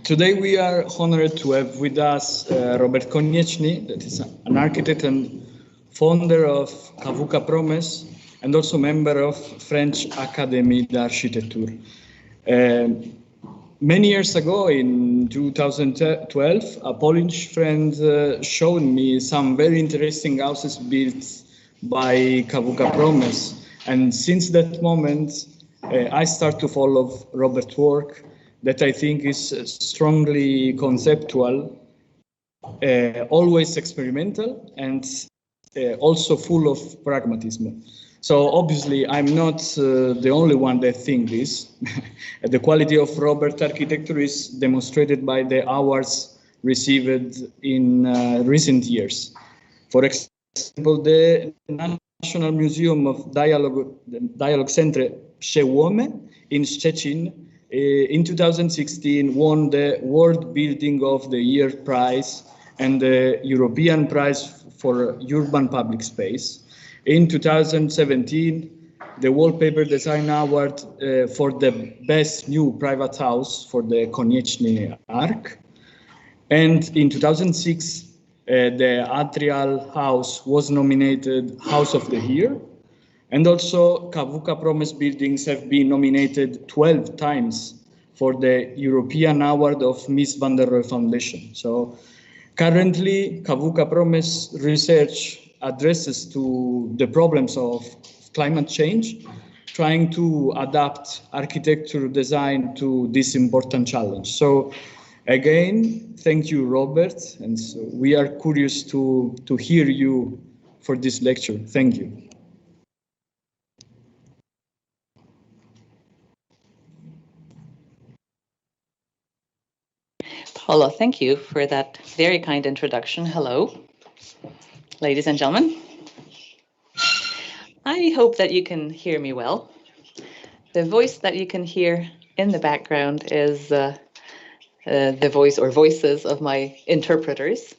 Today we are honored to have with us Robert Konieczny, that is an architect and founder of KWK Promes and also member of French Académie d'Architecture. Many years ago, in 2012, a Polish friend showed me some very interesting houses built by KWK Promes. And since that moment, I start to follow Robert's work that I think is strongly conceptual, always experimental, and also full of pragmatism. So obviously, I'm not the only one that thinks this. The quality of Robert architecture is demonstrated by the awards received in recent years. For example, the National Museum of Dialogue Center Przełomy in Szczecin in 2016 won the World Building of the Year prize and the European prize for urban public space. In 2017, the Wallpaper Design Award for the best new private house for the Konieczny Arc. And in 2006, the Atrium house was nominated House of the Year. And also KWK Promes buildings have been nominated 12 times for the European Award of Mies van der Rohe Foundation. So currently, KWK Promes research addresses to the problems of climate change, trying to adapt architecture design to this important challenge. So again, thank you, Robert. And so we are curious to hear you for this lecture. Thank you. Paolo, thank you for that very kind introduction. Hello, ladies and gentlemen. I hope that you can hear me well. The voice that you can hear in the background is the voice or voices of my interpreters.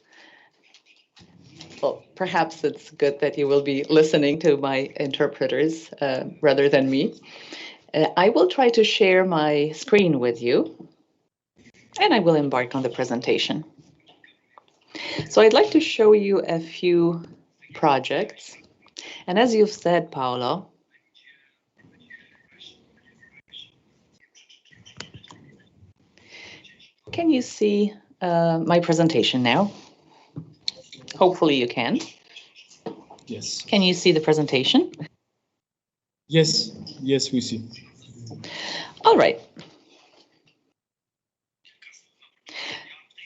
Well, perhaps it's good that you will be listening to my interpreters rather than me. I will try to share my screen with you, and I will embark on the presentation. So I'd like to show you a few projects. And as you've said, Paolo, can you see my presentation now? Hopefully you can. Yes. Can you see the presentation? Yes, yes, we see. All right.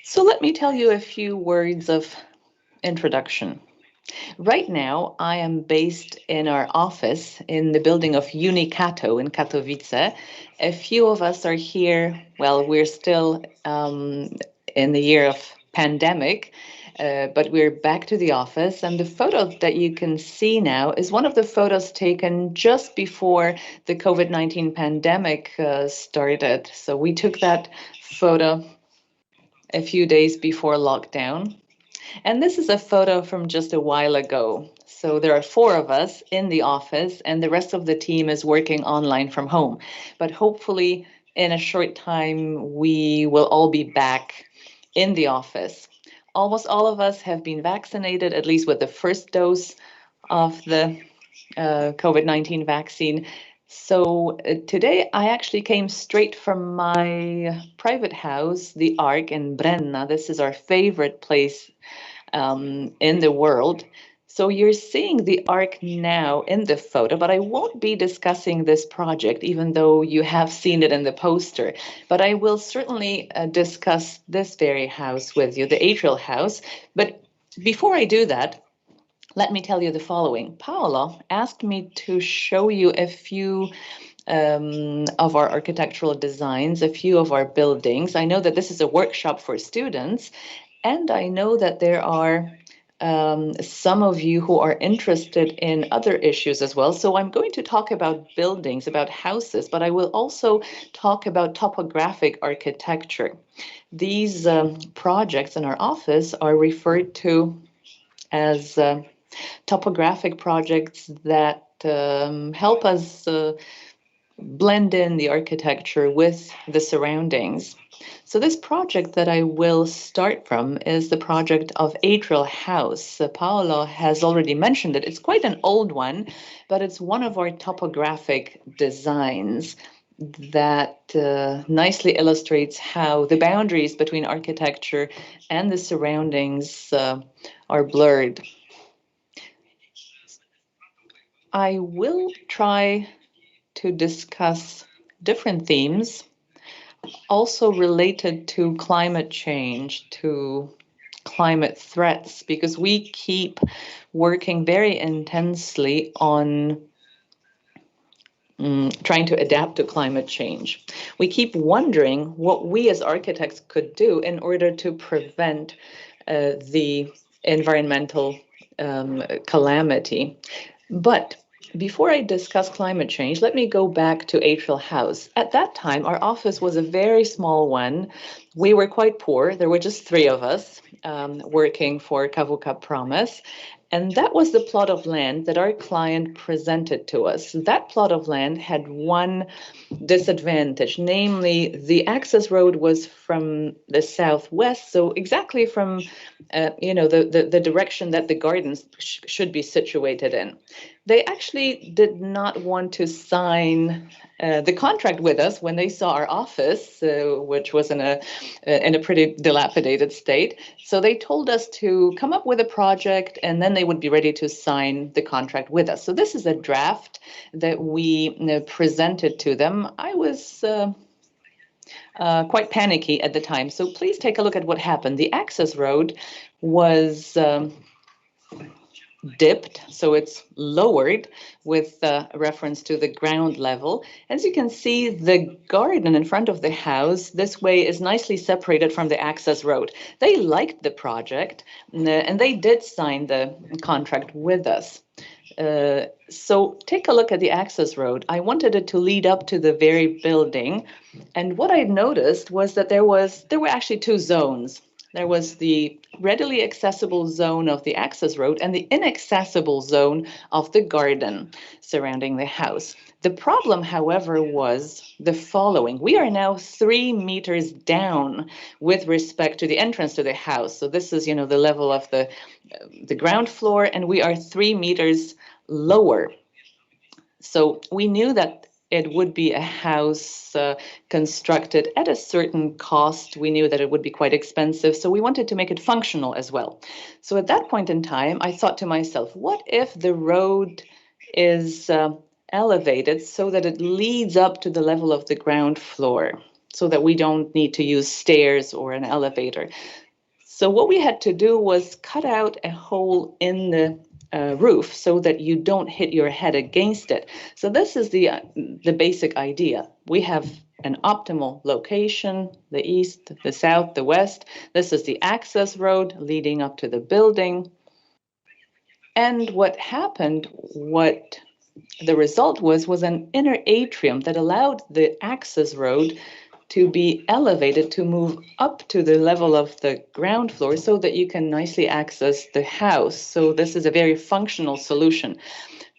So let me tell you a few words of introduction. Right now, I am based in our office in the building of Università in Katowice. A few of us are here. Well, we're still in the year of pandemic, but we're back to the office. And the photo that you can see now is one of the photos taken just before the COVID-19 pandemic started. So we took that photo a few days before lockdown. And this is a photo from just a while ago. So there are 4 of us in the office and the rest of the team is working online from home. But hopefully in a short time, we will all be back in the office. Almost all of us have been vaccinated, at least with the first dose of the COVID-19 vaccine. So today I actually came straight from my private house, the Arc in Brenna. This is our favorite place in the world. So you're seeing the Arc now in the photo, but I won't be discussing this project, even though you have seen it in the poster. But I will certainly discuss this very house with you, the Atrium house. But before I do that, let me tell you the following. Paolo asked me to show you a few of our architectural designs, a few of our buildings. I know that this is a workshop for students, and I know that there are some of you who are interested in other issues as well. So I'm going to talk about buildings, about houses, but I will also talk about topographic architecture. These projects in our office are referred to as topographic projects that help us blend in the architecture with the surroundings. So this project that I will start from is the project of Atrium House. Paolo has already mentioned it. It's quite an old one, but it's one of our topographic designs that nicely illustrates how the boundaries between architecture and the surroundings are blurred. I will try to discuss different themes also related to climate change, to climate threats, because we keep working very intensely on trying to adapt to climate change. We keep wondering what we as architects could do in order to prevent the environmental calamity. But before I discuss climate change, let me go back to Atrium House. At that time, our office was a very small one. We were quite poor. There were just 3 of us working for KWK Promes. And that was the plot of land that our client presented to us. That plot of land had one disadvantage, namely the access road was from the southwest, so exactly from the direction that the gardens should be situated in. They actually did not want to sign the contract with us when they saw our office, which was in a pretty dilapidated state. So they told us to come up with a project, and then they would be ready to sign the contract with us. So this is a draft that we presented to them. I was quite panicky at the time. So please take a look at what happened. The access road was dipped, so it's lowered with reference to the ground level. As you can see, the garden in front of the house this way is nicely separated from the access road. They liked the project, and they did sign the contract with us. So take a look at the access road. I wanted it to lead up to the very building, and what I noticed was that there were actually 2 zones. There was the readily accessible zone of the access road and the inaccessible zone of the garden surrounding the house. The problem, however, was the following. We are now 3 meters down with respect to the entrance to the house. So this is, the level of the ground floor, and we are 3 meters lower. So we knew that it would be a house constructed at a certain cost. We knew that it would be quite expensive, so we wanted to make it functional as well. So at that point in time, I thought to myself, what if the road is elevated so that it leads up to the level of the ground floor, so that we don't need to use stairs or an elevator? So what we had to do was cut out a hole in the roof so that you don't hit your head against it. So this is the basic idea. We have an optimal location, the east, the south, the west. This is the access road leading up to the building. And what happened, what the result was an inner atrium that allowed the access road to be elevated, to move up to the level of the ground floor so that you can nicely access the house. So this is a very functional solution.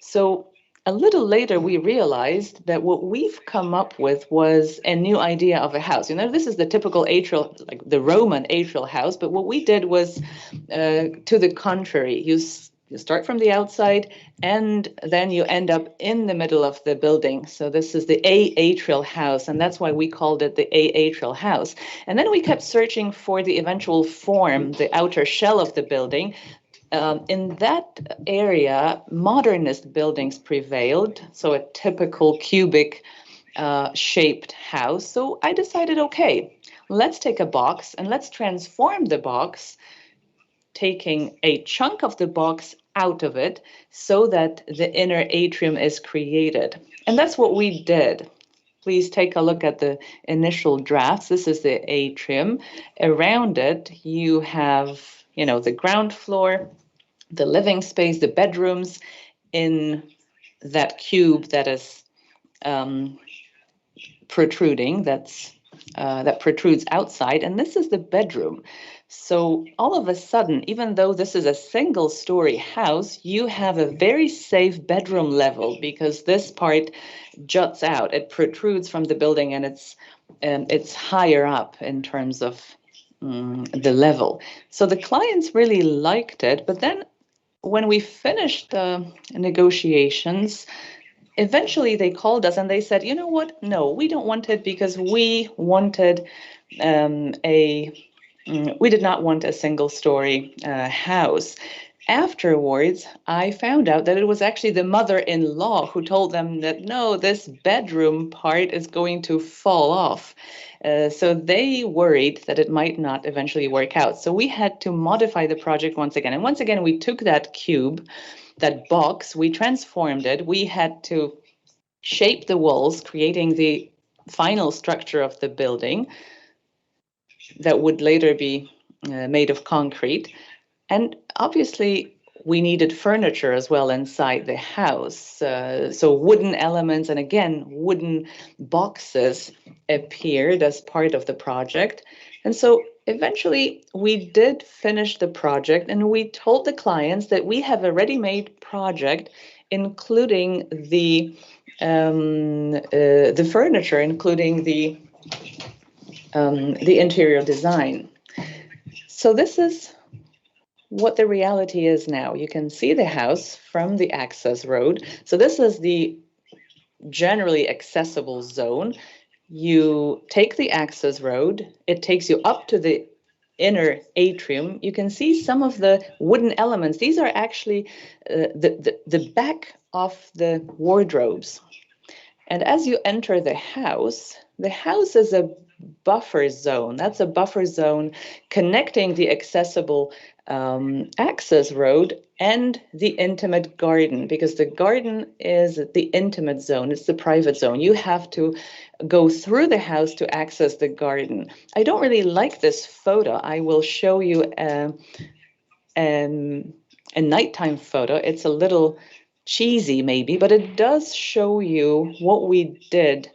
So a little later, we realized that what we've come up with was a new idea of a house. This is the typical atrial, like the Roman atrial house, but what we did was to the contrary. You start from the outside, and then you end up in the middle of the building. So this is the atrial house, and that's why we called it the atrial house. And then we kept searching for the eventual form, the outer shell of the building. In that area, modernist buildings prevailed, so a typical cubic shaped house. So I decided, okay, let's take a box and let's transform the box, taking a chunk of the box out of it so that the inner atrium is created. And that's what we did. Please take a look at the initial drafts. This is the atrium. Around it, you have, the ground floor, the living space, the bedrooms in that cube that is protruding, that's that protrudes outside, and this is the bedroom. So all of a sudden, even though this is a single-story house, you have a very safe bedroom level because this part juts out. It protrudes from the building, and it's higher up in terms of the level. So the clients really liked it, but then when we finished the negotiations, eventually they called us and they said, you know what? No, we don't want it because we wanted we did not want a single-story house. Afterwards, I found out that it was actually the mother-in-law who told them that, no, this bedroom part is going to fall off. So they worried that it might not eventually work out. So we had to modify the project once again. And once again, we took that cube, that box, we transformed it. We had to shape the walls, creating the final structure of the building that would later be made of concrete. And obviously, we needed furniture as well inside the house. So wooden elements and again, wooden boxes appeared as part of the project. And so eventually we did finish the project and we told the clients that we have a ready-made project, including the furniture, including the interior design. So this is what the reality is now. You can see the house from the access road. So this is the generally accessible zone. You take the access road, it takes you up to the inner atrium. You can see some of the wooden elements. These are actually the back of the wardrobes. And as you enter the house is a buffer zone. That's a buffer zone connecting the accessible access road and the intimate garden, because the garden is the intimate zone. It's the private zone. You have to go through the house to access the garden. I don't really like this photo. I will show you a nighttime photo. It's a little cheesy maybe, but it does show you what we did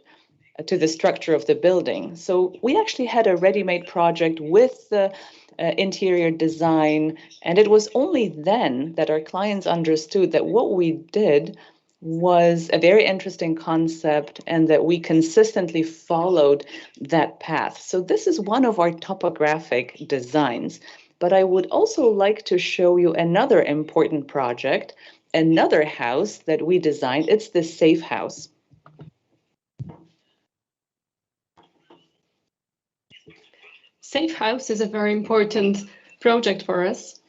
to the structure of the building. So we actually had a ready-made project with the interior design, and it was only then that our clients understood that what we did was a very interesting concept and that we consistently followed that path. So this is one of our topographic designs. But I would also like to show you another important project, another house that we designed. It's the Safe House. Safe House is a very important project for us.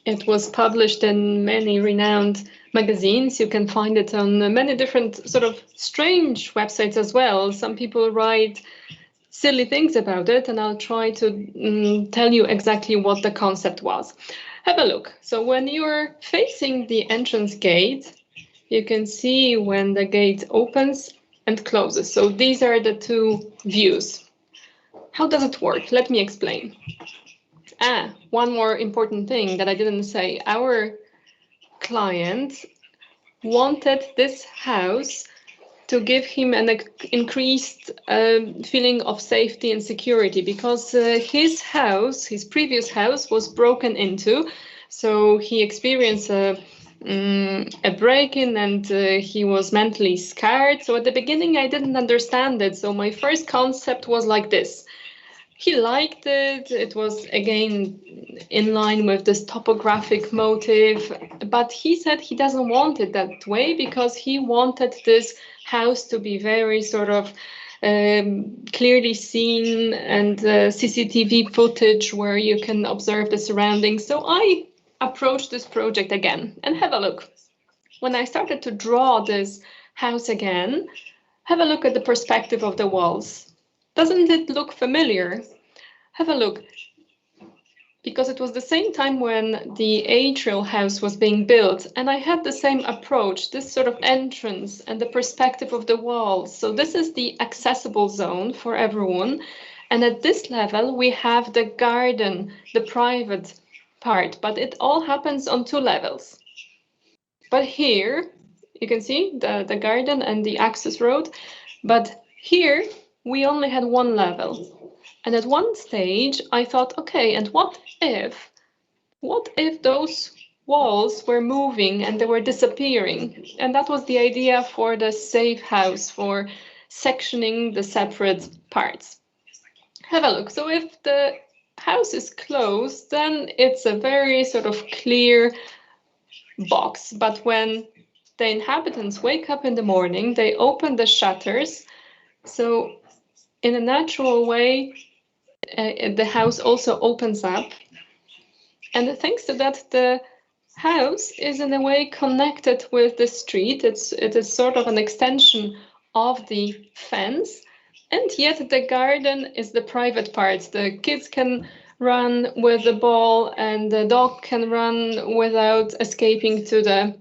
It was published in many renowned magazines. You can find it on many different sort of strange websites as well. Some people write silly things about it, and I'll try to tell you exactly what the concept was. Have a look. So when you're facing the entrance gate, you can see when the gate opens and closes. So these are the two views. How does it work? Let me explain. One more important thing that I didn't say. Our client wanted this house to give him an increased feeling of safety and security, because his previous house was broken into. So he experienced a break-in and he was mentally scared. So at the beginning, I didn't understand it. So my first concept was like this. He liked it. It was, again, in line with this topographic motive. But he said he doesn't want it that way because he wanted this house to be very sort of clearly seen and CCTV footage where you can observe the surroundings. So I approached this project again and have a look. When I started to draw this house again, have a look at the perspective of the walls. Doesn't it look familiar? Have a look. Because it was the same time when the atrial house was being built, and I had the same approach, this sort of entrance and the perspective of the walls. So this is the accessible zone for everyone. And at this level, we have the garden, the private part, but it all happens on two levels. But here, you can see the garden and the access road. But here, we only had one level. And at one stage, I thought, okay, and what if those walls were moving and they were disappearing? And that was the idea for the safe house, for sectioning the separate parts. Have a look. So if the house is closed, then it's a very sort of clear box. But when the inhabitants wake up in the morning, they open the shutters. So in a natural way, the house also opens up. And thanks to that, the house is in a way connected with the street. It is sort of an extension of the fence. And yet the garden is the private part. The kids can run with the ball and the dog can run without escaping to the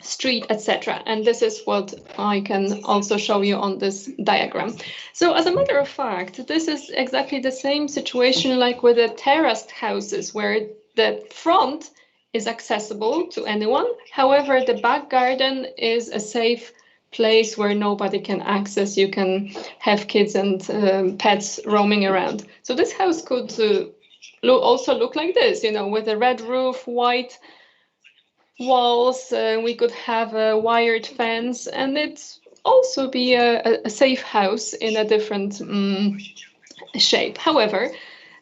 street, etc. And this is what I can also show you on this diagram. So as a matter of fact, this is exactly the same situation like with the terraced houses, where the front is accessible to anyone. However, the back garden is a safe place where nobody can access. You can have kids and pets roaming around. So this house could also look like this, you know, with a red roof, white walls. We could have a wired fence, and it's also be a safe house in a different shape. However,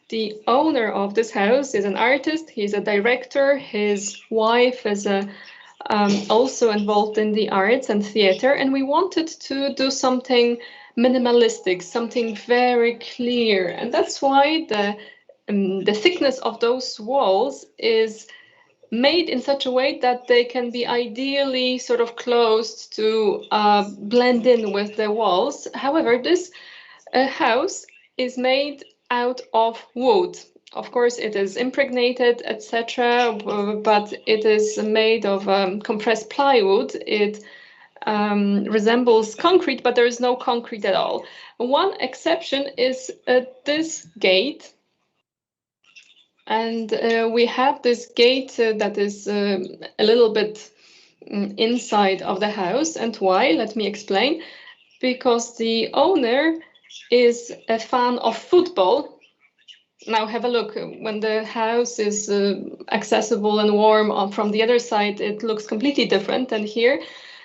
the owner of this house is an artist. He's a director. His wife is also involved in the arts and theater, and we wanted to do something minimalistic, something very clear, and that's why the thickness of those walls is made in such a way that they can be ideally sort of closed to blend in with the walls. However, this house is made out of wood. Of course, it is impregnated, etc., but it is made of compressed plywood. It resembles concrete, but there is no concrete at all. One exception is this gate. And we have this gate that is a little bit inside of the house. And why? Let me explain. Because the owner is a fan of football. Now have a look. When the house is accessible and warm from the other side, it looks completely different. And here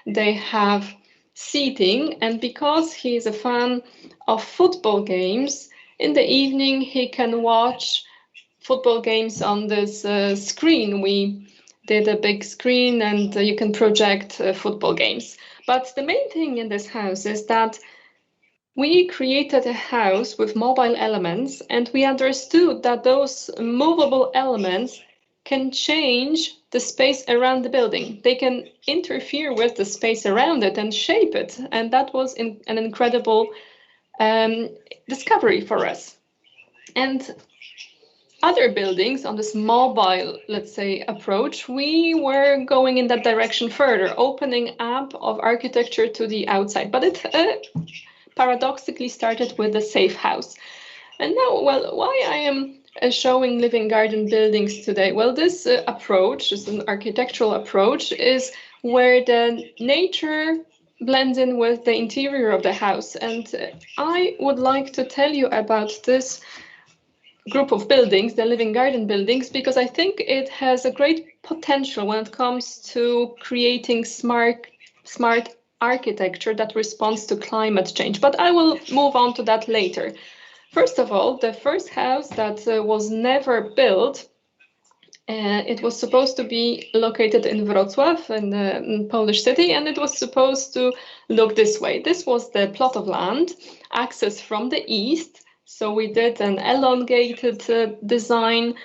they have seating. And because he is a fan of football games, in the evening he can watch football games on this screen. We did a big screen, and you can project football games. But the main thing in this house is that we created a house with mobile elements, and we understood that those movable elements can change the space around the building. They can interfere with the space around it and shape it. And that was an incredible discovery for us. And other buildings on this mobile, let's say, approach, we were going in that direction further, opening up of architecture to the outside. But it paradoxically started with a safe house. And now, well, why I am showing living garden buildings today? Well, this approach, is an architectural approach, is where the nature blends in with the interior of the house. And I would like to tell you about this group of buildings, the living garden buildings, because I think it has a great potential when it comes to creating smart architecture that responds to climate change. But I will move on to that later. First of all, the first house that was never built, it was supposed to be located in Wrocław, in the Polish city, and it was supposed to look this way. This was the plot of land, access from the east. So we did an elongated design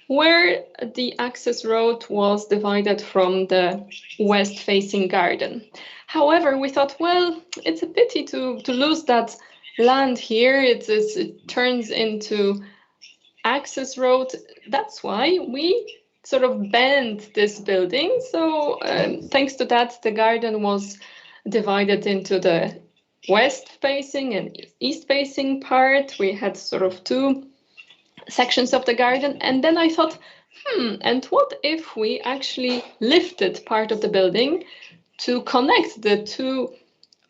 where the access road was divided from the west-facing garden. However, we thought, well, it's a pity to lose that land here. It turns into access road. That's why we sort of bent this building. So thanks to that, the garden was divided into the west-facing and east-facing part. We had sort of two sections of the garden. And then I thought, and what if we actually lifted part of the building to connect the two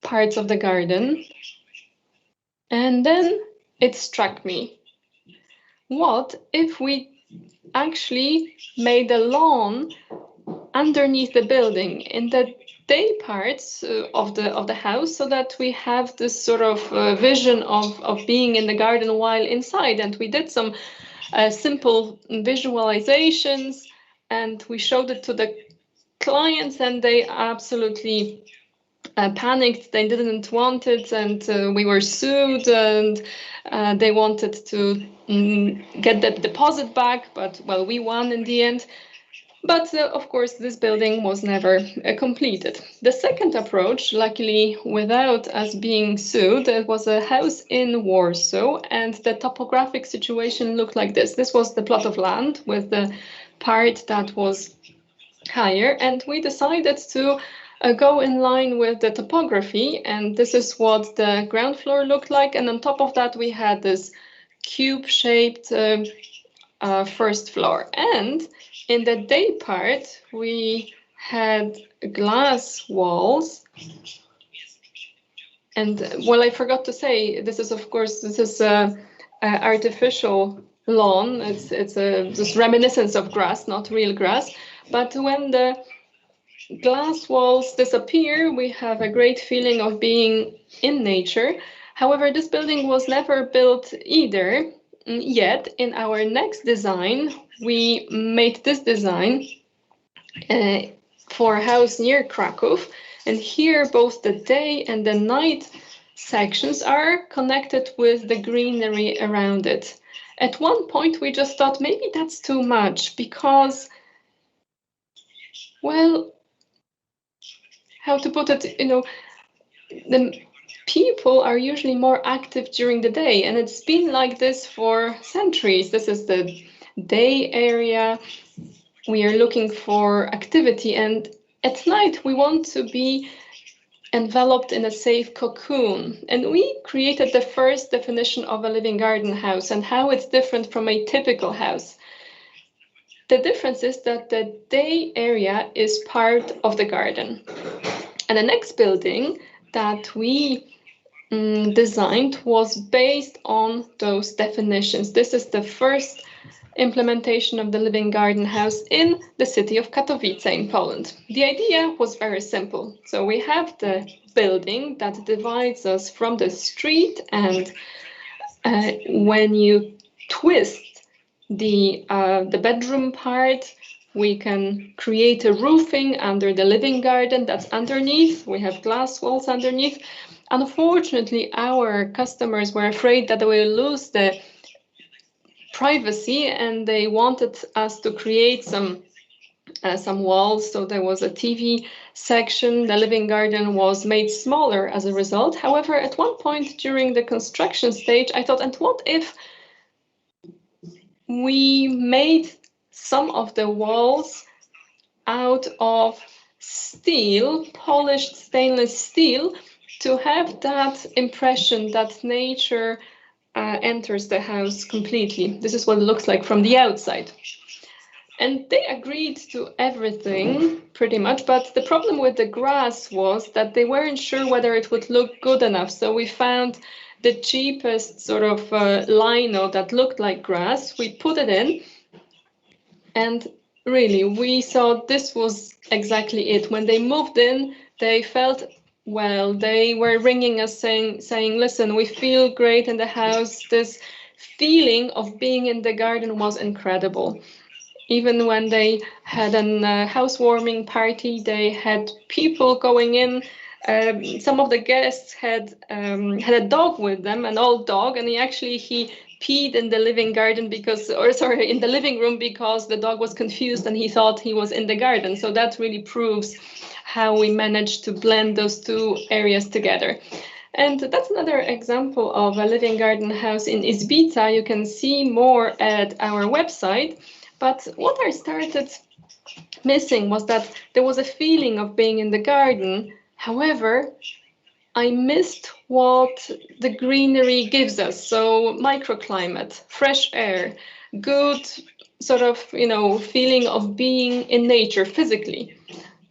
parts of the garden? And then it struck me, what if we actually made a lawn underneath the building in the day parts of the house, so that we have this sort of vision of being in the garden while inside. And we did some simple visualizations, and we showed it to the clients, and they absolutely panicked. They didn't want it, and we were sued, and they wanted to get the deposit back, but well, we won in the end. But of course, this building was never completed. The second approach, luckily without us being sued, it was a house in Warsaw, and the topographic situation looked like this. This was the plot of land with the part that was higher, and we decided to go in line with the topography, and this is what the ground floor looked like. And on top of that, we had this cube-shaped first floor. And in the day part, we had glass walls. And well, I forgot to say, this is, of course, this is artificial lawn. It's just reminiscence of grass, not real grass. But when the glass walls disappear, we have a great feeling of being in nature. However, this building was never built either. Yet in our next design, we made this design for a house near Krakow. And here both the day and the night sections are connected with the greenery around it. At one point, we just thought maybe that's too much, because, well, how to put it, the people are usually more active during the day, and it's been like this for centuries. This is the day area. We are looking for activity, and at night we want to be enveloped in a safe cocoon. And we created the first definition of a living garden house and how it's different from a typical house. The difference is that the day area is part of the garden. And the next building that we designed was based on those definitions. This is the first implementation of the living garden house in the city of Katowice in Poland. The idea was very simple. So we have the building that divides us from the street, and when you twist the bedroom part, we can create a roofing under the living garden that's underneath. We have glass walls underneath. Unfortunately, our customers were afraid that they will lose the privacy, and they wanted us to create some walls. So there was a TV section. The living garden was made smaller as a result. However, at one point during the construction stage, I thought, and what if we made some of the walls out of steel, polished stainless steel, to have that impression that nature enters the house completely. This is what it looks like from the outside. And they agreed to everything pretty much, but the problem with the grass was that they weren't sure whether it would look good enough. So we found the cheapest sort of lino that looked like grass. We put it in, and really, we saw this was exactly it. When they moved in, they felt, well, they were ringing us saying, listen, we feel great in the house. This feeling of being in the garden was incredible. Even when they had a housewarming party, they had people going in. Some of the guests had a dog with them, an old dog, and he peed in the living garden in the living room, because the dog was confused and he thought he was in the garden. So that really proves how we managed to blend those two areas together. And that's another example of a living garden house in Izbica. You can see more at our website. But what I started missing was that there was a feeling of being in the garden. However, I missed what the greenery gives us. So microclimate, fresh air, good sort of, feeling of being in nature physically.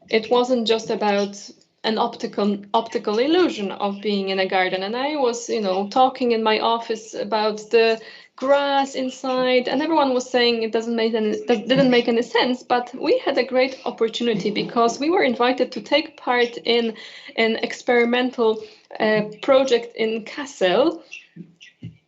It wasn't just about an optical illusion of being in a garden. And I was, talking in my office about the grass inside, and everyone was saying it didn't make any sense. But we had a great opportunity because we were invited to take part in an experimental project in Kassel.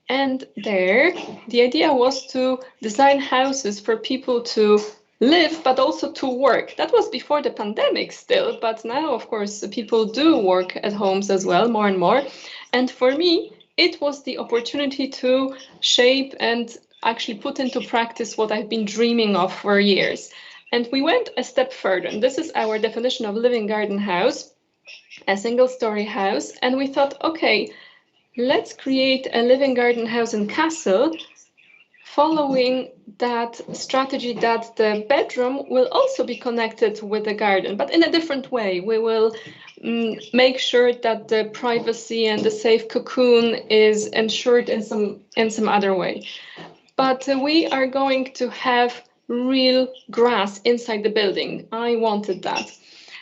And there, the idea was to design houses for people to live, but also to work. That was before the pandemic still, but now, of course, people do work at homes as well, more and more. And for me, it was the opportunity to shape and actually put into practice what I've been dreaming of for years. And we went a step further, and this is our definition of living garden house, a single-story house. And we thought, okay, let's create a living garden house in Kassel, following that strategy that the bedroom will also be connected with the garden, but in a different way. We will make sure that the privacy and the safe cocoon is ensured in some other way. But we are going to have real grass inside the building. I wanted that.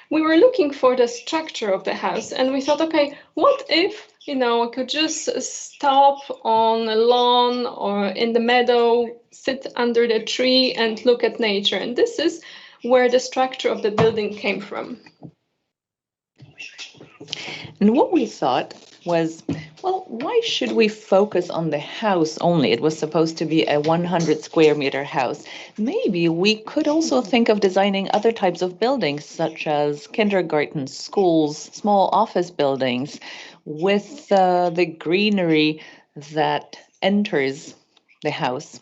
We were looking for the structure of the house, and we thought, okay, what if I could just stop on a lawn or in the meadow, sit under the tree and look at nature. And this is where the structure of the building came from. And what we thought was, well, why should we focus on the house only? It was supposed to be a 100 square meter house. Maybe we could also think of designing other types of buildings, such as kindergartens, schools, small office buildings, with the greenery that enters the house.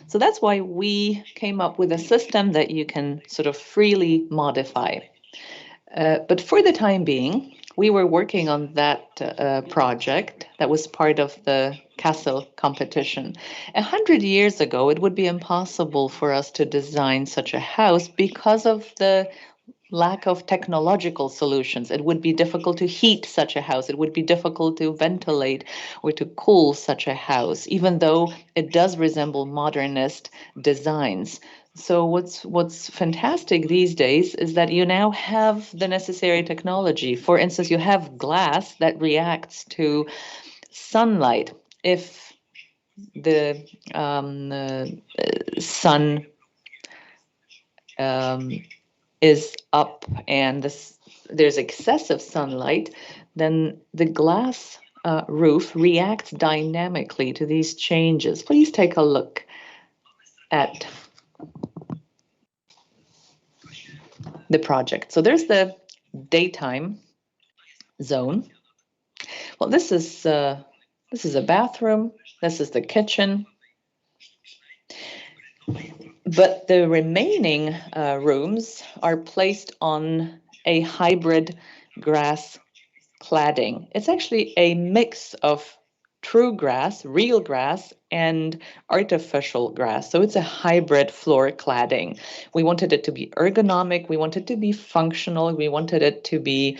So that's why we came up with a system that you can sort of freely modify. But for the time being, we were working on that project that was part of the Kassel competition. 100 years ago, it would be impossible for us to design such a house because of the lack of technological solutions. It would be difficult to heat such a house. It would be difficult to ventilate or to cool such a house, even though it does resemble modernist designs. So what's fantastic these days is that you now have the necessary technology. For instance, you have glass that reacts to sunlight. If the sun is up and there's excessive sunlight, then the glass roof reacts dynamically to these changes. Please take a look at the project. So there's the daytime zone. Well, this is a bathroom. This is the kitchen. But the remaining rooms are placed on a hybrid grass cladding. It's actually a mix of true grass, real grass, and artificial grass. So it's a hybrid floor cladding. We wanted it to be ergonomic. We wanted it to be functional. We wanted it to be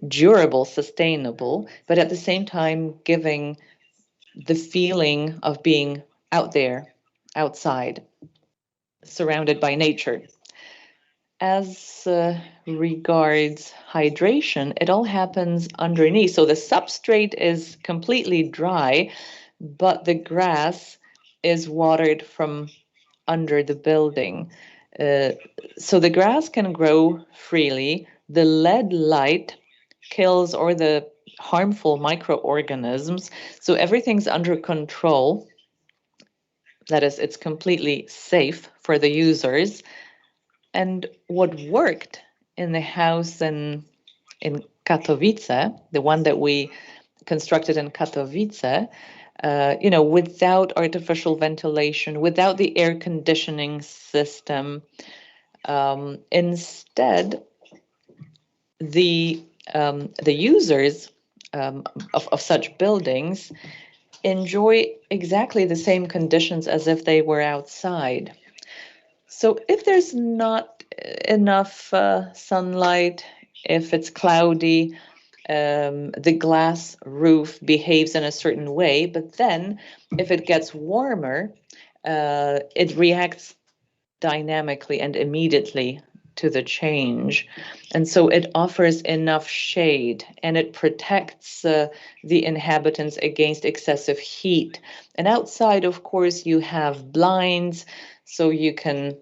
durable, sustainable, but at the same time giving the feeling of being out there, outside, surrounded by nature. As regards hydration, it all happens underneath. So the substrate is completely dry, but the grass is watered from under the building. So the grass can grow freely. The LED light kills all the harmful microorganisms. So everything's under control. That is, it's completely safe for the users. And what worked in the house in Katowice, the one that we constructed in Katowice, without artificial ventilation, without the air conditioning system, instead, the users of such buildings enjoy exactly the same conditions as if they were outside. So if there's not enough sunlight, if it's cloudy, the glass roof behaves in a certain way, but then if it gets warmer, it reacts dynamically and immediately to the change. And so it offers enough shade, and it protects the inhabitants against excessive heat. And outside, of course, you have blinds, so you can,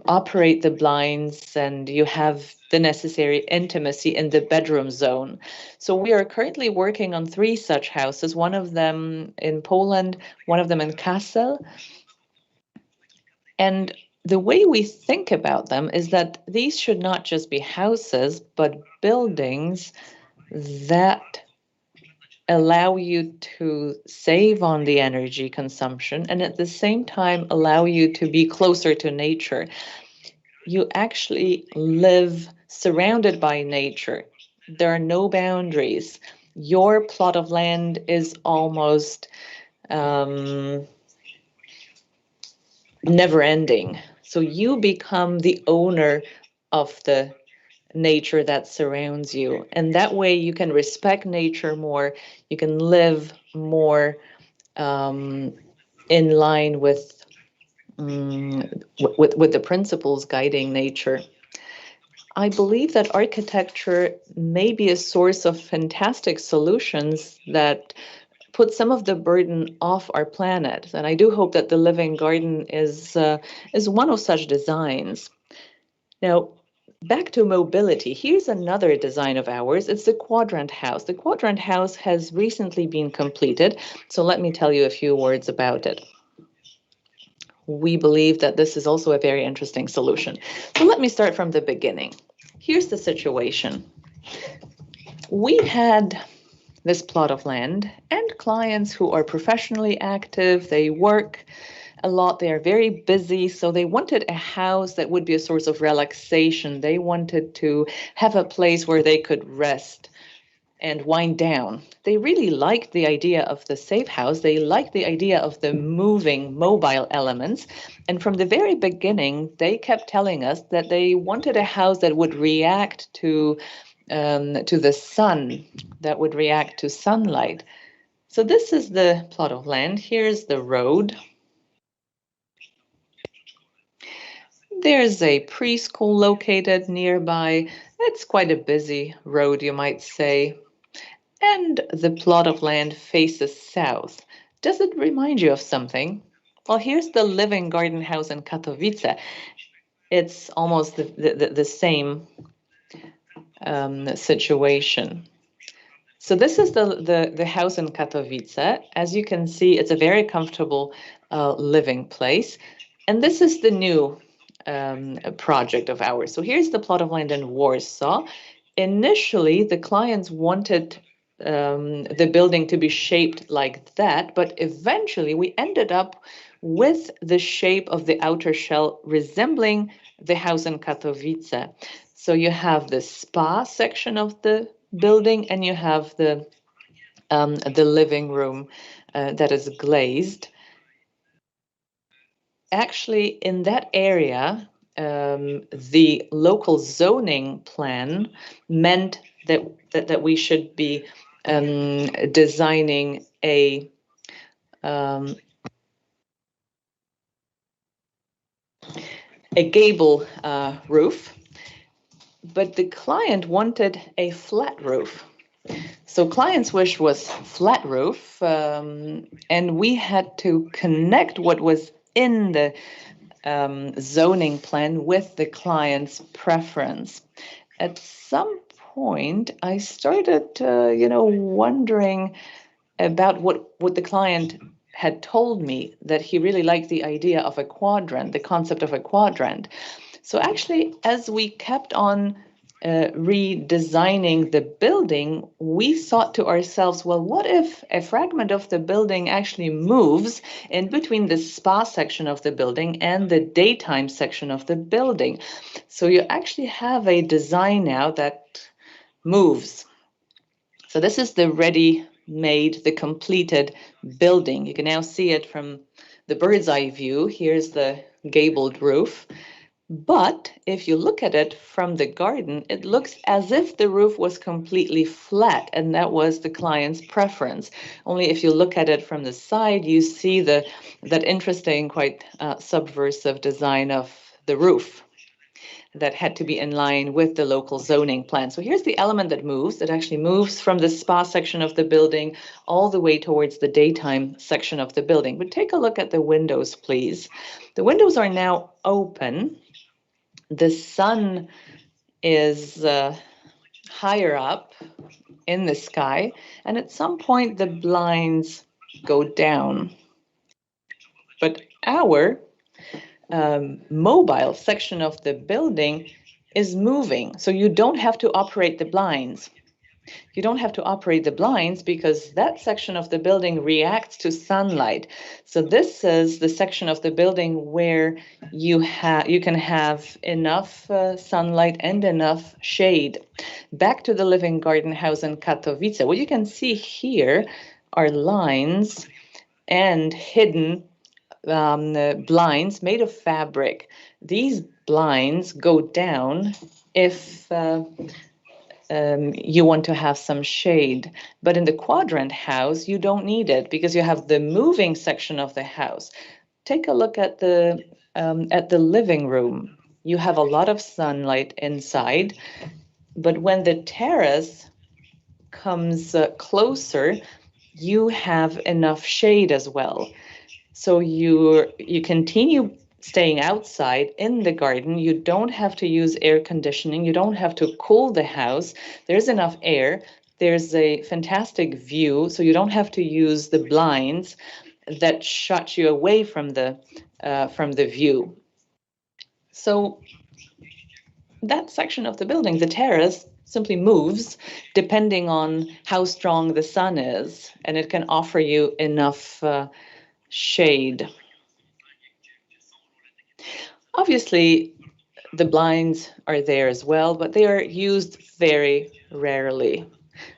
operate the blinds, and you have the necessary intimacy in the bedroom zone. So we are currently working on 3 such houses, one of them in Poland, one of them in Kassel. And the way we think about them is that these should not just be houses, but buildings that allow you to save on the energy consumption and at the same time allow you to be closer to nature. You actually live surrounded by nature. There are no boundaries. Your plot of land is almost never ending. So you become the owner of the nature that surrounds you. And that way you can respect nature more. You can live more in line with the principles guiding nature. I believe that architecture may be a source of fantastic solutions that put some of the burden off our planet. And I do hope that the Living Garden is one of such designs. Now, back to mobility. Here's another design of ours. It's the Quadrant House. The Quadrant House has recently been completed, so let me tell you a few words about it. We believe that this is also a very interesting solution. So let me start from the beginning. Here's the situation. We had this plot of land and clients who are professionally active. They work a lot. They are very busy. So they wanted a house that would be a source of relaxation. They wanted to have a place where they could rest and wind down. They really liked the idea of the safe house. They liked the idea of the moving mobile elements. And from the very beginning, they kept telling us that they wanted a house that would react to the sun, that would react to sunlight. So this is the plot of land. Here's the road. There's a preschool located nearby. It's quite a busy road, you might say. And the plot of land faces south. Does it remind you of something? Well, here's the Living Garden house in Katowice. It's almost the same situation. So this is the house in Katowice. As you can see, it's a very comfortable living place. And this is the new project of ours. So here's the plot of land in Warsaw. Initially, the clients wanted the building to be shaped like that, but eventually we ended up with the shape of the outer shell resembling the house in Katowice. So you have the spa section of the building and you have the living room that is glazed. Actually, in that area, the local zoning plan meant that we should be designing a gable roof, but the client wanted a flat roof. So client's wish was flat roof, and we had to connect what was in the zoning plan with the client's preference. At some point, I started, wondering about what the client had told me, that he really liked the idea of a quadrant, the concept of a quadrant. So actually, as we kept on redesigning the building, we thought to ourselves, well, what if a fragment of the building actually moves in between the spa section of the building and the daytime section of the building? So you actually have a design now that moves. So this is the ready-made, the completed building. You can now see it from the bird's eye view. Here's the gabled roof. But if you look at it from the garden, it looks as if the roof was completely flat, and that was the client's preference. Only if you look at it from the side, you see that interesting, quite subversive design of the roof. that had to be in line with the local zoning plan. So here's the element that moves. It actually moves from the spa section of the building all the way towards the daytime section of the building. But take a look at the windows, please. The windows are now open. The sun is higher up in the sky, and at some point the blinds go down. But our mobile section of the building is moving, so you don't have to operate the blinds. You don't have to operate the blinds because that section of the building reacts to sunlight. So this is the section of the building where you can have enough sunlight and enough shade. Back to the living garden house in Katowice. What you can see here are lines and hidden blinds made of fabric. These blinds go down if you want to have some shade. But in the Quadrant House, you don't need it because you have the moving section of the house. Take a look at the living room. You have a lot of sunlight inside, but when the terrace comes closer, you have enough shade as well. So you continue staying outside in the garden. You don't have to use air conditioning. You don't have to cool the house. There's enough air. There's a fantastic view, so you don't have to use the blinds that shut you away from the view. So that section of the building, the terrace, simply moves depending on how strong the sun is, and it can offer you enough shade. Obviously, the blinds are there as well, but they are used very rarely.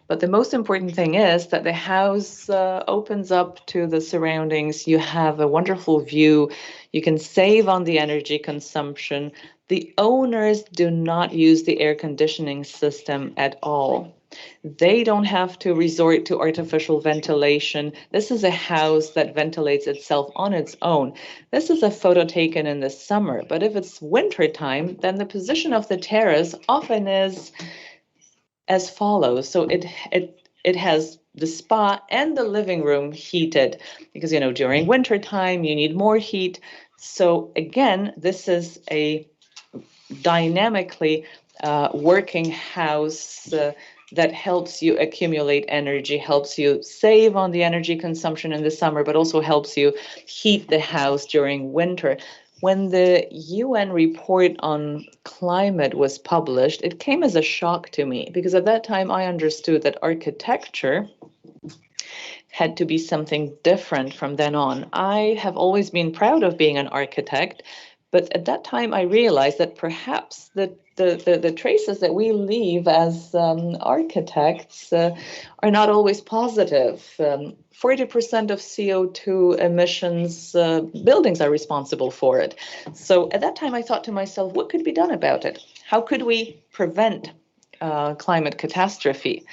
But the most important thing is that the house opens up to the surroundings. You have a wonderful view. You can save on the energy consumption. The owners do not use the air conditioning system at all. They don't have to resort to artificial ventilation. This is a house that ventilates itself on its own. This is a photo taken in the summer, but if it's winter time, then the position of the terrace often is as follows. So it has the spa and the living room heated because, you know, during winter time, you need more heat. So again, this is a dynamically working house that helps you accumulate energy, helps you save on the energy consumption in the summer, but also helps you heat the house during winter. When the UN report on climate was published, it came as a shock to me because at that time I understood that architecture had to be something different from then on. I have always been proud of being an architect, but at that time I realized that perhaps the traces that we leave as architects are not always positive. 40% of CO2 emissions, buildings are responsible for it. So at that time I thought to myself, what could be done about it? How could we prevent climate catastrophe?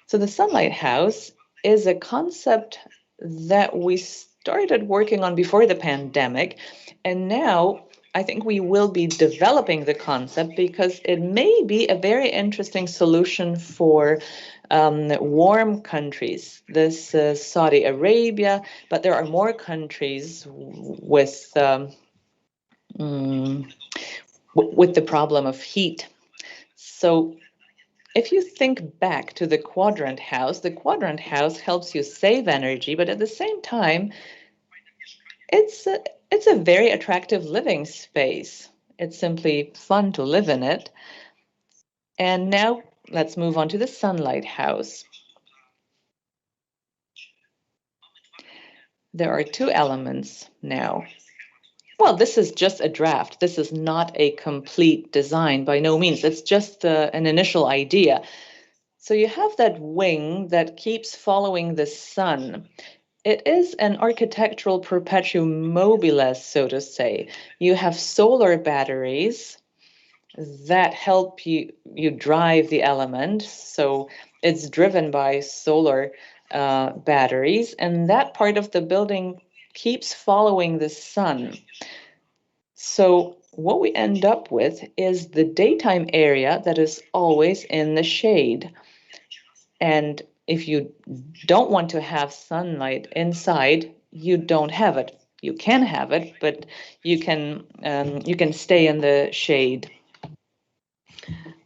So the Sunlight House is a concept that we started working on before the pandemic, and now I think we will be developing the concept because it may be a very interesting solution for warm countries. This is Saudi Arabia, but there are more countries with the problem of heat. So if you think back to the Quadrant House helps you save energy, but at the same time, it's a very attractive living space. It's simply fun to live in it. And now let's move on to the Sunlight House. There are two elements now. Well, this is just a draft. This is not a complete design by no means. It's just an initial idea. So you have that wing that keeps following the sun. It is an architectural perpetuum mobile, so to say. You have solar batteries that help you drive the element. So it's driven by solar batteries, and that part of the building keeps following the sun. So what we end up with is the daytime area that is always in the shade. And if you don't want to have sunlight inside, you don't have it. You can have it, but you can stay in the shade.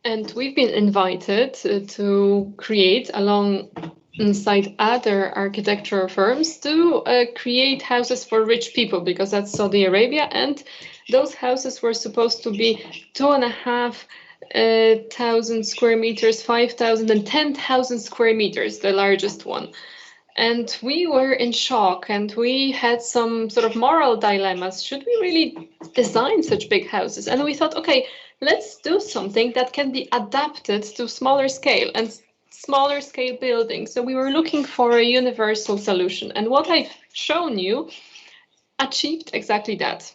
And we've been invited to create alongside other architectural firms to create houses for rich people, because that's Saudi Arabia, and those houses were supposed to be 2,500 square meters, 5,000 and 10,000 square meters, the largest one. And we were in shock, and we had some sort of moral dilemmas. Should we really design such big houses? And we thought, okay, let's do something that can be adapted to smaller scale and smaller scale buildings. So we were looking for a universal solution. And what I've shown you achieved exactly that.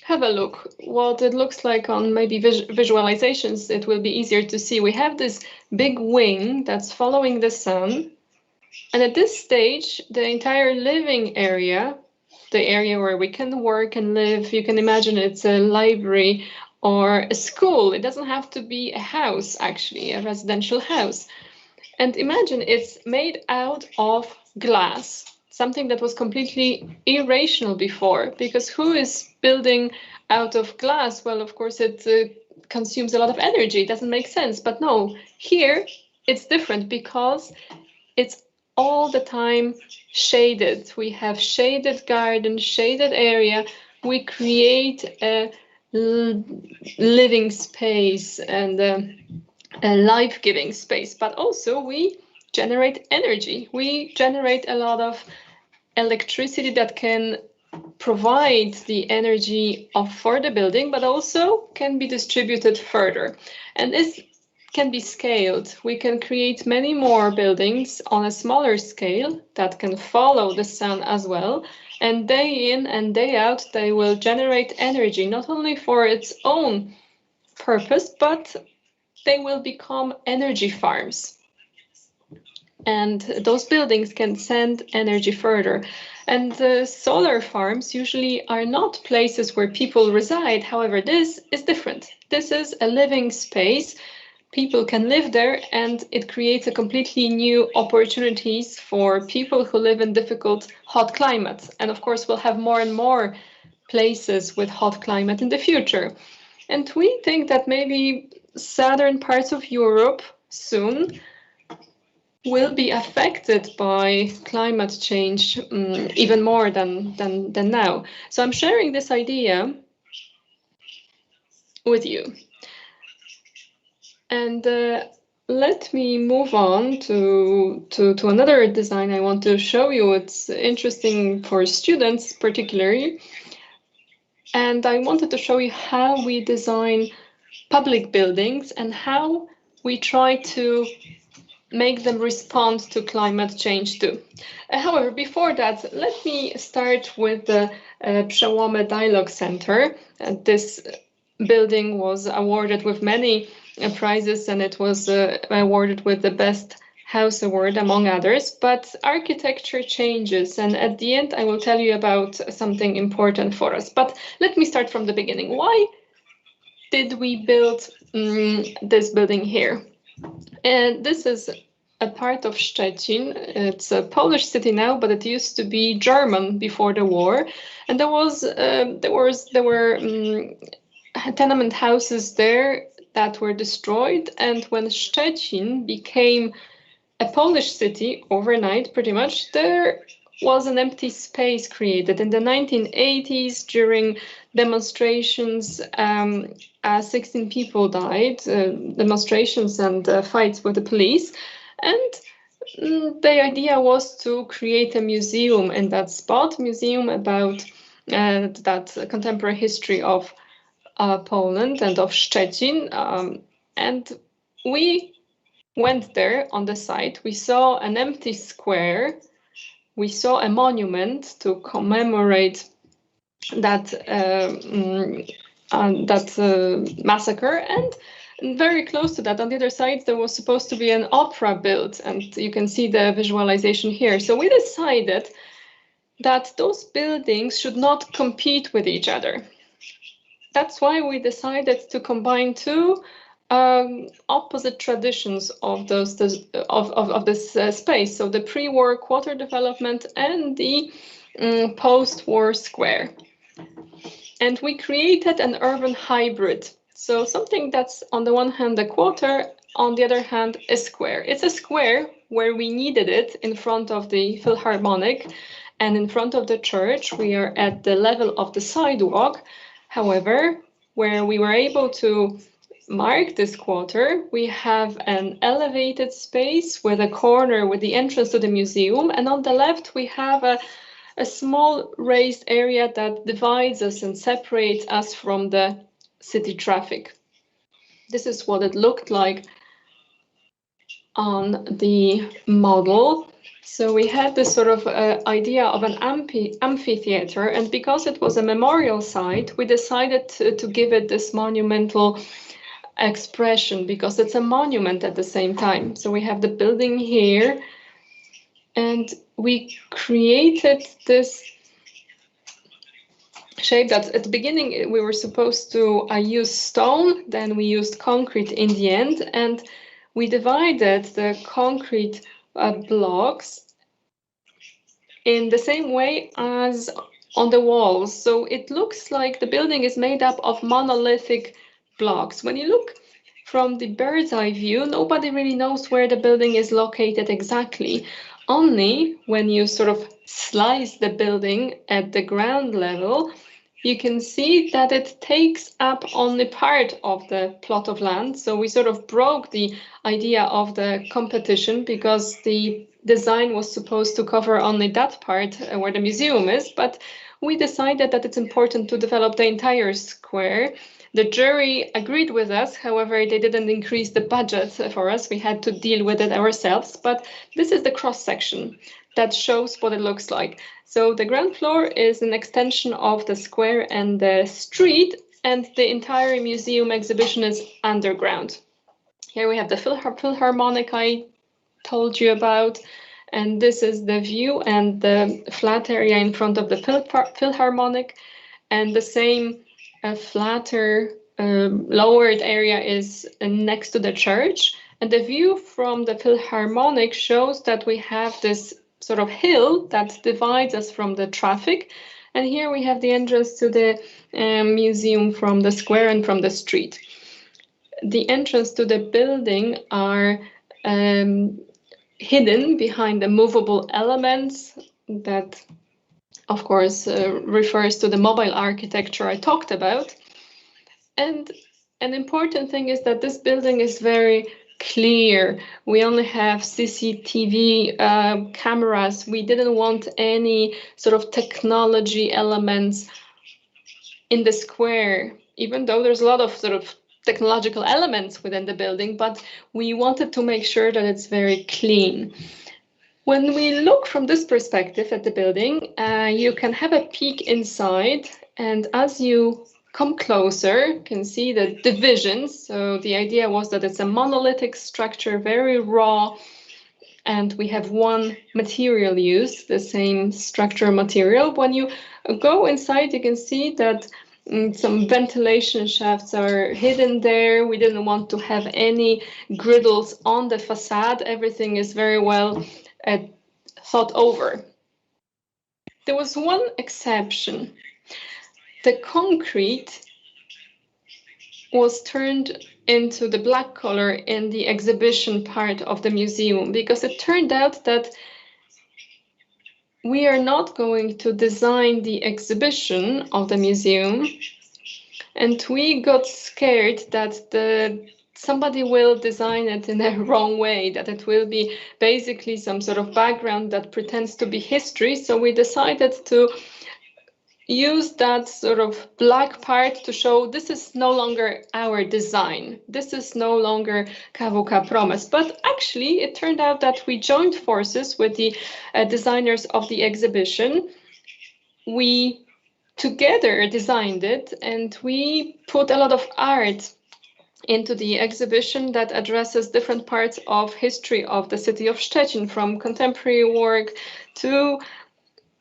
Have a look what it looks like on maybe visualizations. It will be easier to see. We have this big wing that's following the sun. And at this stage, the entire living area, the area where we can work and live, you can imagine it's a library or a school. It doesn't have to be a house, actually, a residential house. And imagine it's made out of glass, something that was completely irrational before, because who is building out of glass? Well, of course, it consumes a lot of energy. It doesn't make sense. But no, here it's different because it's all the time shaded. We have shaded garden, shaded area. We create a living space and a life-giving space, but also we generate energy. We generate a lot of electricity that can provide the energy for the building, but also can be distributed further. And this can be scaled. We can create many more buildings on a smaller scale that can follow the sun as well. And day in and day out, they will generate energy, not only for its own purpose, but they will become energy farms. And those buildings can send energy further. And the solar farms usually are not places where people reside. However, this is different. This is a living space. People can live there, and it creates a completely new opportunities for people who live in difficult, hot climates. And of course, we'll have more and more places with hot climate in the future. And we think that maybe southern parts of Europe soon will be affected by climate change even more than now. So I'm sharing this idea with you. And let me move on to another design I want to show you. It's interesting for students particularly. And I wanted to show you how we design public buildings and how we try to make them respond to climate change too. However, before that, let me start with the Przełomy Dialogue Center. This building was awarded with many prizes, and it was awarded with the Best House Award, among others. But architecture changes, and at the end, I will tell you about something important for us. But let me start from the beginning. Why did we build this building here? And this is a part of Szczecin. It's a Polish city now, but it used to be German before the war. And there were tenement houses there that were destroyed. And when Szczecin became a Polish city overnight, pretty much, there was an empty space created. In the 1980s, during demonstrations, 16 people died, demonstrations and fights with the police. And the idea was to create a museum in that spot, museum about that contemporary history of Poland and of Szczecin. And we went there on the site. We saw an empty square. We saw a monument to commemorate that massacre, and very close to that, on the other side, there was supposed to be an opera built, and you can see the visualization here. So we decided that those buildings should not compete with each other. that's why we decided to combine two opposite traditions of this space. So the pre-war quarter development and the post-war square. And we created an urban hybrid. So something that's on the one hand a quarter, on the other hand a square. It's a square where we needed it in front of the Philharmonic and in front of the church. We are at the level of the sidewalk. However, where we were able to mark this quarter, we have an elevated space with a corner with the entrance to the museum, and on the left we have a small raised area that divides us and separates us from the city traffic. This is what it looked like on the model. So we had this sort of idea of an amphitheater, and because it was a memorial site, we decided to give it this monumental expression, because it's a monument at the same time. So we have the building here, and we created this shape that at the beginning we were supposed to use stone, then we used concrete in the end, and we divided the concrete blocks in the same way as on the walls. So it looks like the building is made up of monolithic blocks. When you look from the bird's eye view, nobody really knows where the building is located exactly. Only when you sort of slice the building at the ground level, you can see that it takes up only part of the plot of land. So we sort of broke the idea of the competition, because the design was supposed to cover only that part where the museum is, but we decided that it's important to develop the entire square. The jury agreed with us, however, they didn't increase the budget for us. We had to deal with it ourselves, but this is the cross-section that shows what it looks like. So the ground floor is an extension of the square and the street, and the entire museum exhibition is underground. Here we have the Philharmonic I told you about, and this is the view and the flat area in front of the Philharmonic, and the same flatter lowered area is next to the church. And the view from the Philharmonic shows that we have this sort of hill that divides us from the traffic. And here we have the entrance to the museum from the square and from the street. The entrance to the building are hidden behind the movable elements that, of course, refers to the mobile architecture I talked about. And an important thing is that this building is very clear. We only have CCTV cameras. We didn't want any sort of technology elements in the square, even though there's a lot of sort of technological elements within the building, but we wanted to make sure that it's very clean. When we look from this perspective at the building, you can have a peek inside, and as you come closer, you can see the divisions. So the idea was that it's a monolithic structure, very raw, and we have one material used, the same structure material. When you go inside, you can see that some ventilation shafts are hidden there. We didn't want to have any griddles on the facade. Everything is very well thought over. There was one exception. The concrete was turned into the black color in the exhibition part of the museum, because it turned out that we are not going to design the exhibition of the museum, and we got scared that somebody will design it in a wrong way, that it will be basically some sort of background that pretends to be history. So we decided to use that sort of black part to show this is no longer our design. This is no longer KWK Promes. But actually, it turned out that we joined forces with the designers of the exhibition. We together designed it, and we put a lot of art into the exhibition that addresses different parts of history of the city of Szczecin, from contemporary work to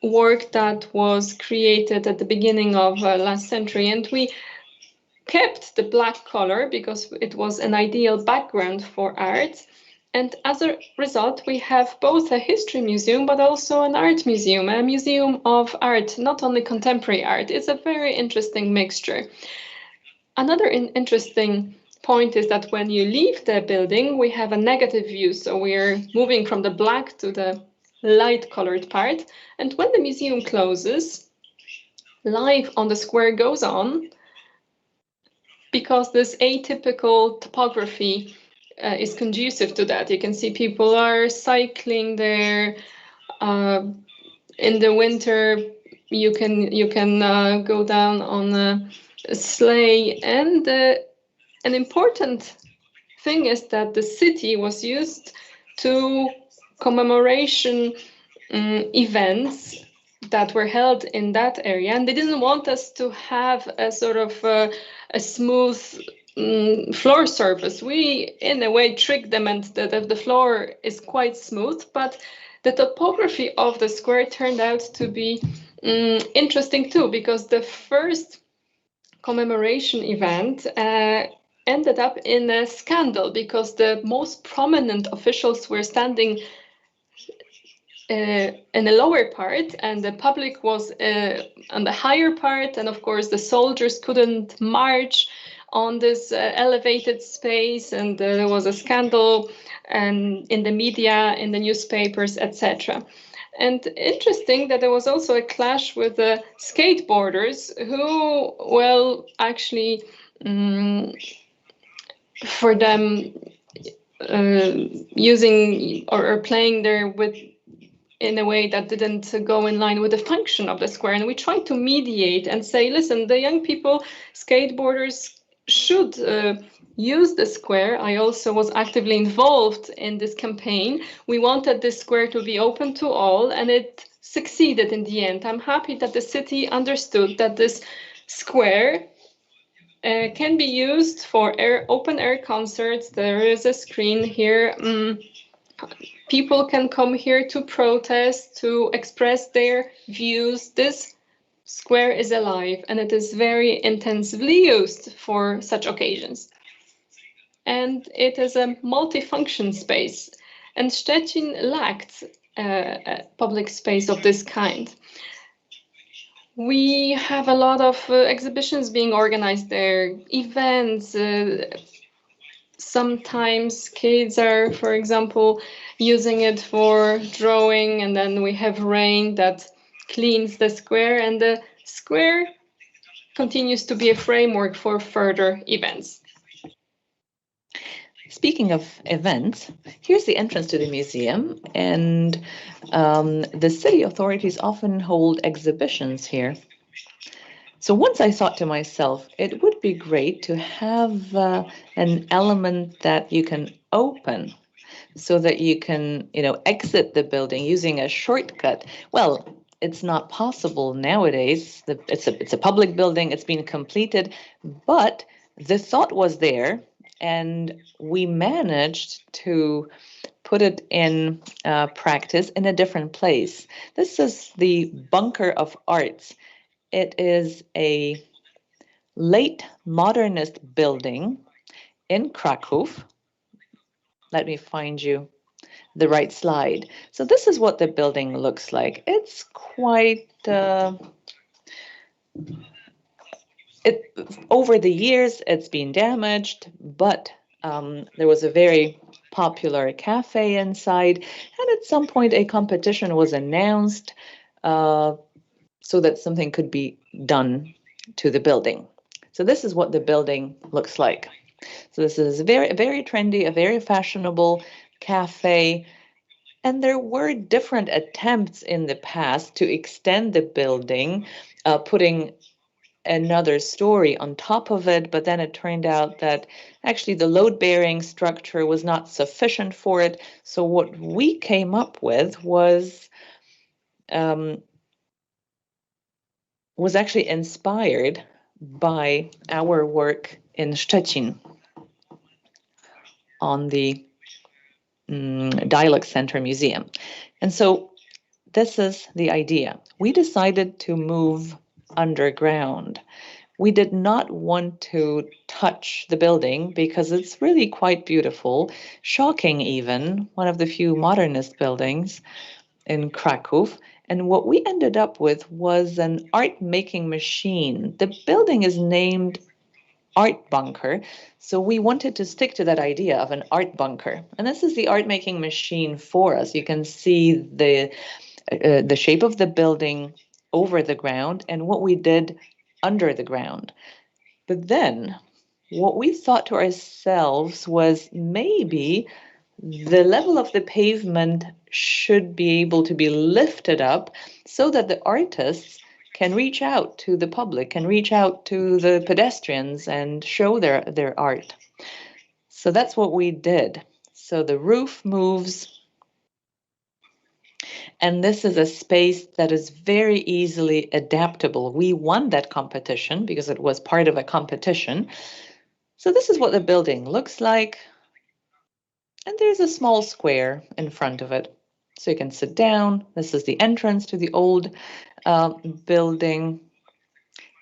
work that was created at the beginning of last century. And we kept the black color because it was an ideal background for art. And as a result, we have both a history museum, but also an art museum, a museum of art, not only contemporary art. It's a very interesting mixture. Another interesting point is that when you leave the building, we have a negative view. So we're moving from the black to the light colored part. And when the museum closes, life on the square goes on because this atypical topography is conducive to that. You can see people are cycling there. In the winter, you can go down on a sleigh. And an important thing is that the city was used to commemoration events that were held in that area, and they didn't want us to have a sort of a smooth floor surface. We, in a way, tricked them, and the floor is quite smooth, but the topography of the square turned out to be interesting too, because the first commemoration event ended up in a scandal because the most prominent officials were standing in the lower part, and the public was on the higher part, and of course the soldiers couldn't march on this elevated space, and there was a scandal and in the media, in the newspapers, etc. And interesting that there was also a clash with the skateboarders who, well, actually, for them using or playing there with in a way that didn't go in line with the function of the square. And we tried to mediate and say, listen, the young people, skateboarders, should use the square. I also was actively involved in this campaign. We wanted this square to be open to all, and it succeeded in the end. I'm happy that the city understood that this square can be used for open air concerts. There is a screen here. People can come here to protest, to express their views. This square is alive, and it is very intensively used for such occasions. And it is a multifunction space, and Szczecin lacked a public space of this kind. We have a lot of exhibitions being organized there, events. Sometimes kids are, for example, using it for drawing, and then we have rain that cleans the square, and the square continues to be a framework for further events. Speaking of events, here's the entrance to the museum, and the city authorities often hold exhibitions here. So once I thought to myself, it would be great to have an element that you can open so that you can, exit the building using a shortcut. Well, it's not possible nowadays. It's a public building. It's been completed, but the thought was there, and we managed to put it in practice in a different place. This is the Bunker of Arts. It is a late modernist building in Krakow. Let me find you the right slide. So this is what the building looks like. It's quite, over the years, it's been damaged, but there was a very popular cafe inside, and at some point a competition was announced so that something could be done to the building. So this is what the building looks like. So this is very, very trendy, a very fashionable cafe. And there were different attempts in the past to extend the building, putting another story on top of it, but then it turned out that actually the load-bearing structure was not sufficient for it. So what we came up with was actually inspired by our work in Szczecin on the Dialog Center Museum. And so this is the idea. We decided to move underground we did not want to touch the building because it's really quite beautiful, shocking even, one of the few modernist buildings in Krakow. And what we ended up with was an art making machine. The building is named Art Bunker. So we wanted to stick to that idea of an art bunker. And this is the art making machine for us. You can see the shape of the building over the ground and what we did under the ground. But then what we thought to ourselves was maybe the level of the pavement should be able to be lifted up so that the artists can reach out to the public, can reach out to the pedestrians and show their art. So that's what we did. So the roof moves, and this is a space that is very easily adaptable. We won that competition because it was part of a competition. So this is what the building looks like. And there's a small square in front of it. So you can sit down. This is the entrance to the old building.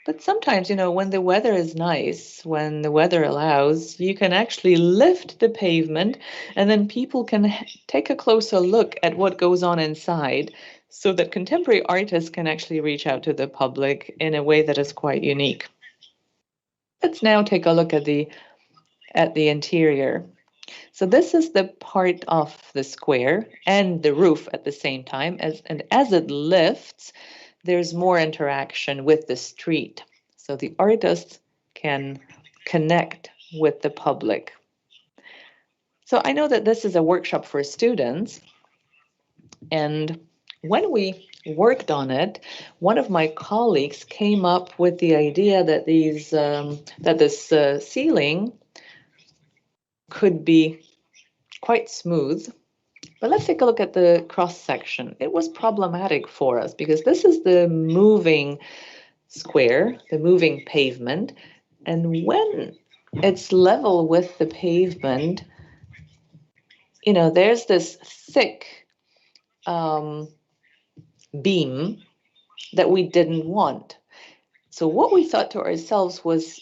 But sometimes, when the weather is nice, when the weather allows, you can actually lift the pavement and then people can take a closer look at what goes on inside so that contemporary artists can actually reach out to the public in a way that is quite unique. Let's now take a look at the interior. So this is the part of the square and the roof at the same time. As it lifts, there's more interaction with the street. So the artists can connect with the public. So I know that this is a workshop for students. And when we worked on it, one of my colleagues came up with the idea that this ceiling could be quite smooth. But let's take a look at the cross section. It was problematic for us because this is the moving square, the moving pavement. And when it's level with the pavement, there's this thick beam that we didn't want. So what we thought to ourselves was,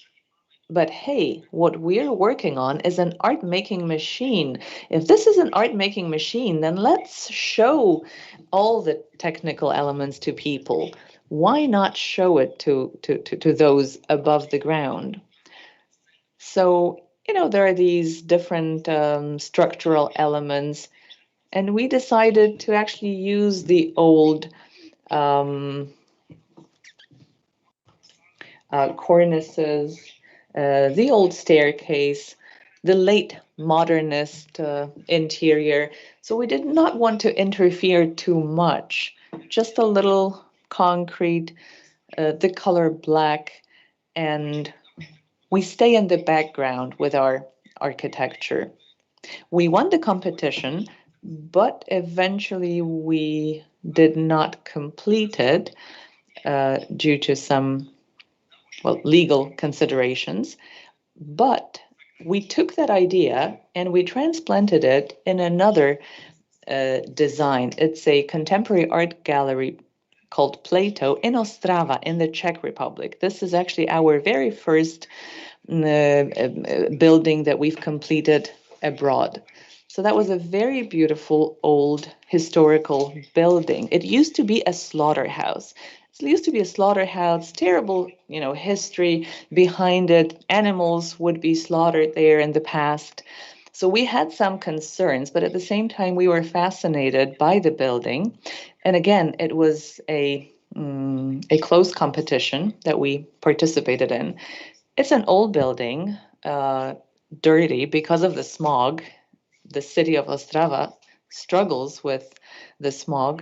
but hey, what we're working on is an art making machine. If this is an art making machine, then let's show all the technical elements to people. Why not show it to those above the ground? So, there are these different structural elements, and we decided to actually use the old cornices, the old staircase, the late modernist interior. So we did not want to interfere too much, just a little concrete, the color black, and we stay in the background with our architecture. We won the competition, but eventually we did not complete it due to some legal considerations, but we took that idea and we transplanted it in another design. It's a contemporary art gallery called Plato in Ostrava in the Czech Republic. This is actually our very first building that we've completed abroad. So that was a very beautiful old historical building. It used to be a slaughterhouse. It used to be a slaughterhouse, terrible, history behind it. Animals would be slaughtered there in the past. So we had some concerns, but at the same time, we were fascinated by the building. And again, it was a close competition that we participated in. It's an old building, dirty because of the smog. The city of Ostrava struggles with the smog.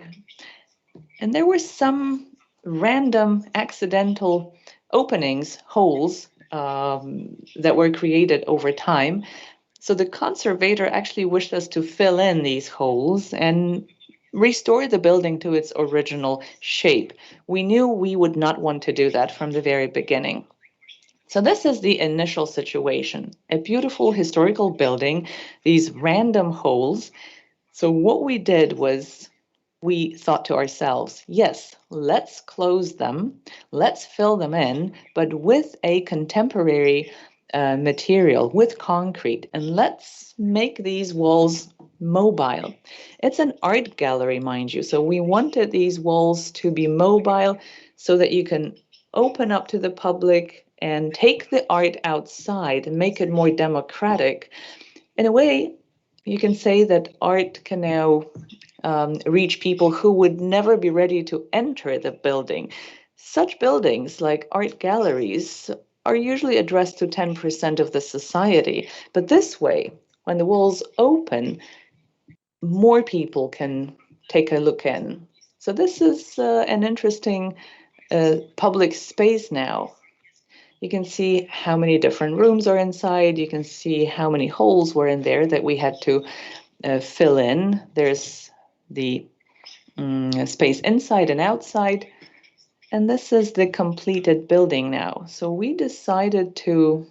And there were some random accidental openings, holes that were created over time. So the conservator actually wished us to fill in these holes and restore the building to its original shape. We knew we would not want to do that from the very beginning. So this is the initial situation, a beautiful historical building, these random holes. So what we did was we thought to ourselves, yes, let's close them, let's fill them in, but with a contemporary material, with concrete, and let's make these walls mobile. It's an art gallery, mind you, so we wanted these walls to be mobile so that you can open up to the public and take the art outside and make it more democratic. In a way, you can say that art can now reach people who would never be ready to enter the building. Such buildings, like art galleries, are usually addressed to 10% of the society. But this way, when the walls open, more people can take a look in. So this is an interesting public space now. You can see how many different rooms are inside. You can see how many holes were in there that we had to fill in. There's the space inside and outside. And this is the completed building now. So we decided to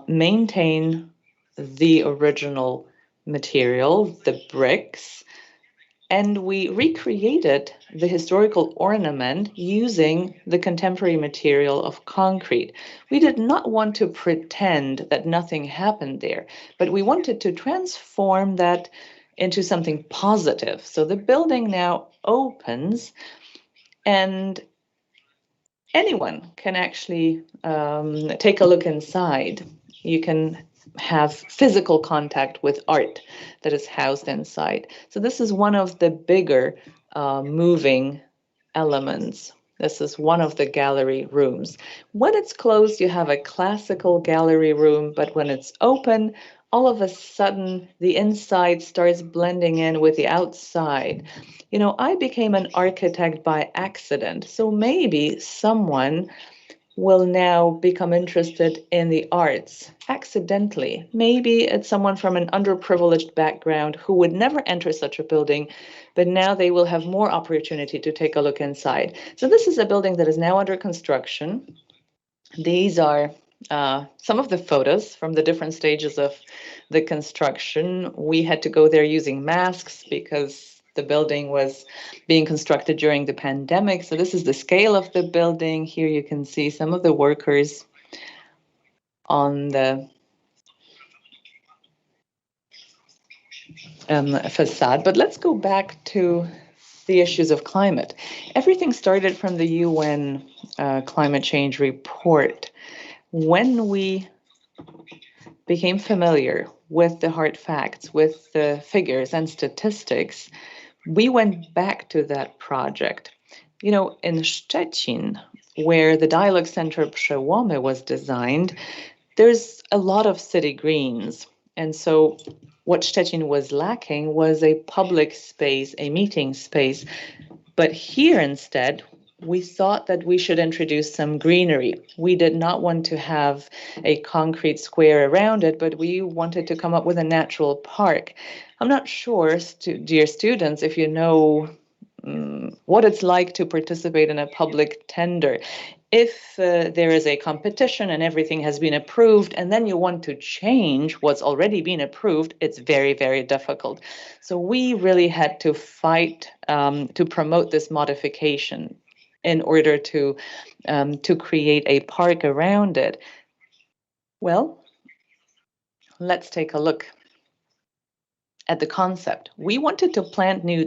maintain the original material, the bricks, and we recreated the historical ornament using the contemporary material of concrete. We did not want to pretend that nothing happened there, but we wanted to transform that into something positive. So the building now opens and anyone can actually take a look inside. You can have physical contact with art that is housed inside. So this is one of the bigger moving elements. This is one of the gallery rooms. When it's closed, you have a classical gallery room, but when it's open, all of a sudden the inside starts blending in with the outside. You know, I became an architect by accident, so maybe someone will now become interested in the arts accidentally. Maybe it's someone from an underprivileged background who would never enter such a building, but now they will have more opportunity to take a look inside. So this is a building that is now under construction. These are some of the photos from the different stages of the construction. We had to go there using masks because the building was being constructed during the pandemic. So this is the scale of the building. Here you can see some of the workers on the facade. But let's go back to the issues of climate. Everything started from the UN climate change report. When we became familiar with the hard facts, with the figures and statistics, we went back to that project. You know, in Szczecin, where the Dialogue Center Przełomy was designed, there's a lot of city greens. And so what Szczecin was lacking was a public space, a meeting space. But here instead, we thought that we should introduce some greenery. We did not want to have a concrete square around it, but we wanted to come up with a natural park. I'm not sure, dear students, if you know what it's like to participate in a public tender. If there is a competition and everything has been approved, and then you want to change what's already been approved, it's very, very difficult. So we really had to fight to promote this modification in order to create a park around it. Well, let's take a look at the concept. We wanted to plant new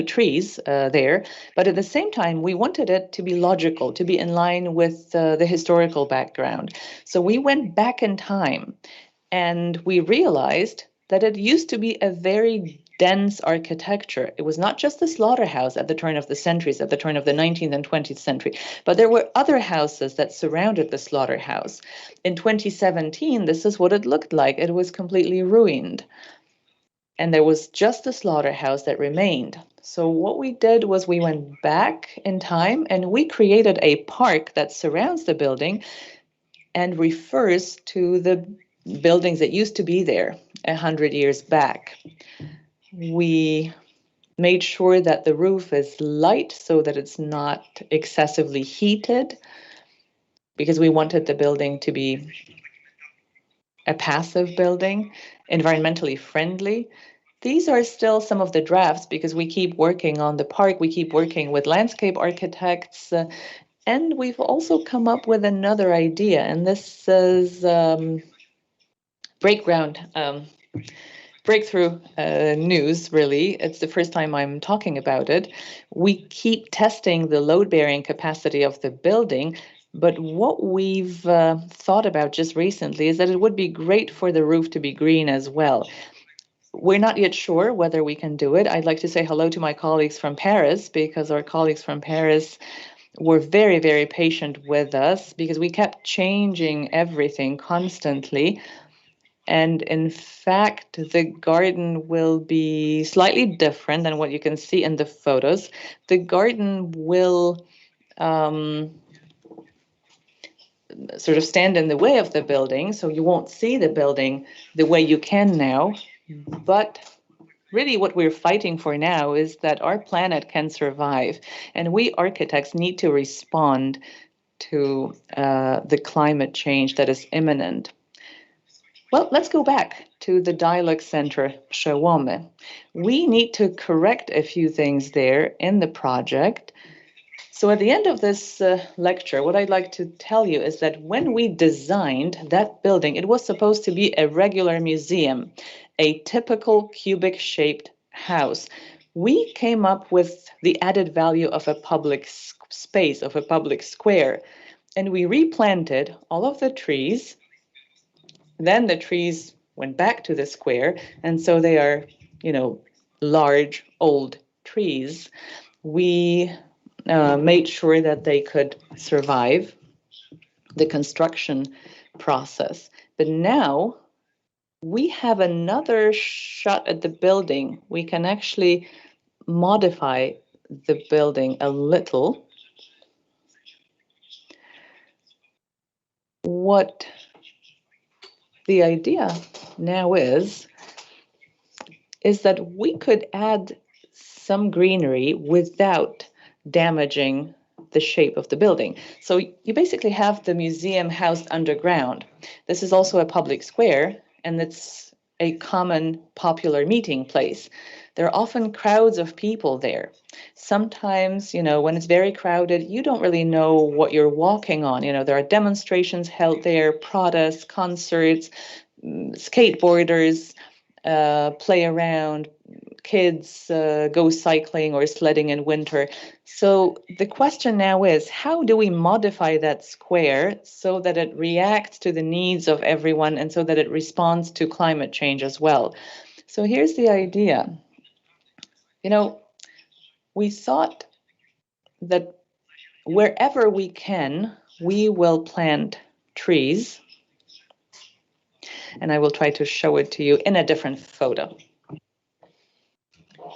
trees there, but at the same time, we wanted it to be logical, to be in line with the historical background. So we went back in time and we realized that it used to be a very dense architecture. It was not just the slaughterhouse at the turn of the centuries, at the turn of the 19th and 20th century, but there were other houses that surrounded the slaughterhouse. In 2017, this is what it looked like. It was completely ruined. And there was just the slaughterhouse that remained. So what we did was we went back in time and we created a park that surrounds the building and refers to the buildings that used to be there 100 years back. We made sure that the roof is light so that it's not excessively heated, because we wanted the building to be a passive building, environmentally friendly. These are still some of the drafts because we keep working on the park, we keep working with landscape architects, and we've also come up with another idea, and this is breakthrough news, really. It's the first time I'm talking about it. We keep testing the load-bearing capacity of the building, but what we've thought about just recently is that it would be great for the roof to be green as well. We're not yet sure whether we can do it. I'd like to say hello to my colleagues from Paris, because our colleagues from Paris were very, very patient with us because we kept changing everything constantly. And in fact, the garden will be slightly different than what you can see in the photos. The garden will sort of stand in the way of the building, so you won't see the building the way you can now. But really what we're fighting for now is that our planet can survive, and we architects need to respond to the climate change that is imminent. Well, let's go back to the Dialogue Center Przełomy. We need to correct a few things there in the project. So at the end of this lecture, what I'd like to tell you is that when we designed that building, it was supposed to be a regular museum, a typical cubic-shaped house. We came up with the added value of a public space, of a public square, and we replanted all of the trees. Then the trees went back to the square, and so they are, large, old trees. We made sure that they could survive the construction process. But now we have another shot at the building. We can actually modify the building a little. What the idea now is that we could add some greenery without damaging the shape of the building. So you basically have the museum housed underground. This is also a public square, and it's a common popular meeting place. There are often crowds of people there. Sometimes, when it's very crowded, you don't really know what you're walking on. There are demonstrations held there, protests, concerts, skateboarders play around, kids go cycling or sledding in winter. So the question now is, how do we modify that square so that it reacts to the needs of everyone and so that it responds to climate change as well? So here's the idea. We thought that wherever we can, we will plant trees. And I will try to show it to you in a different photo.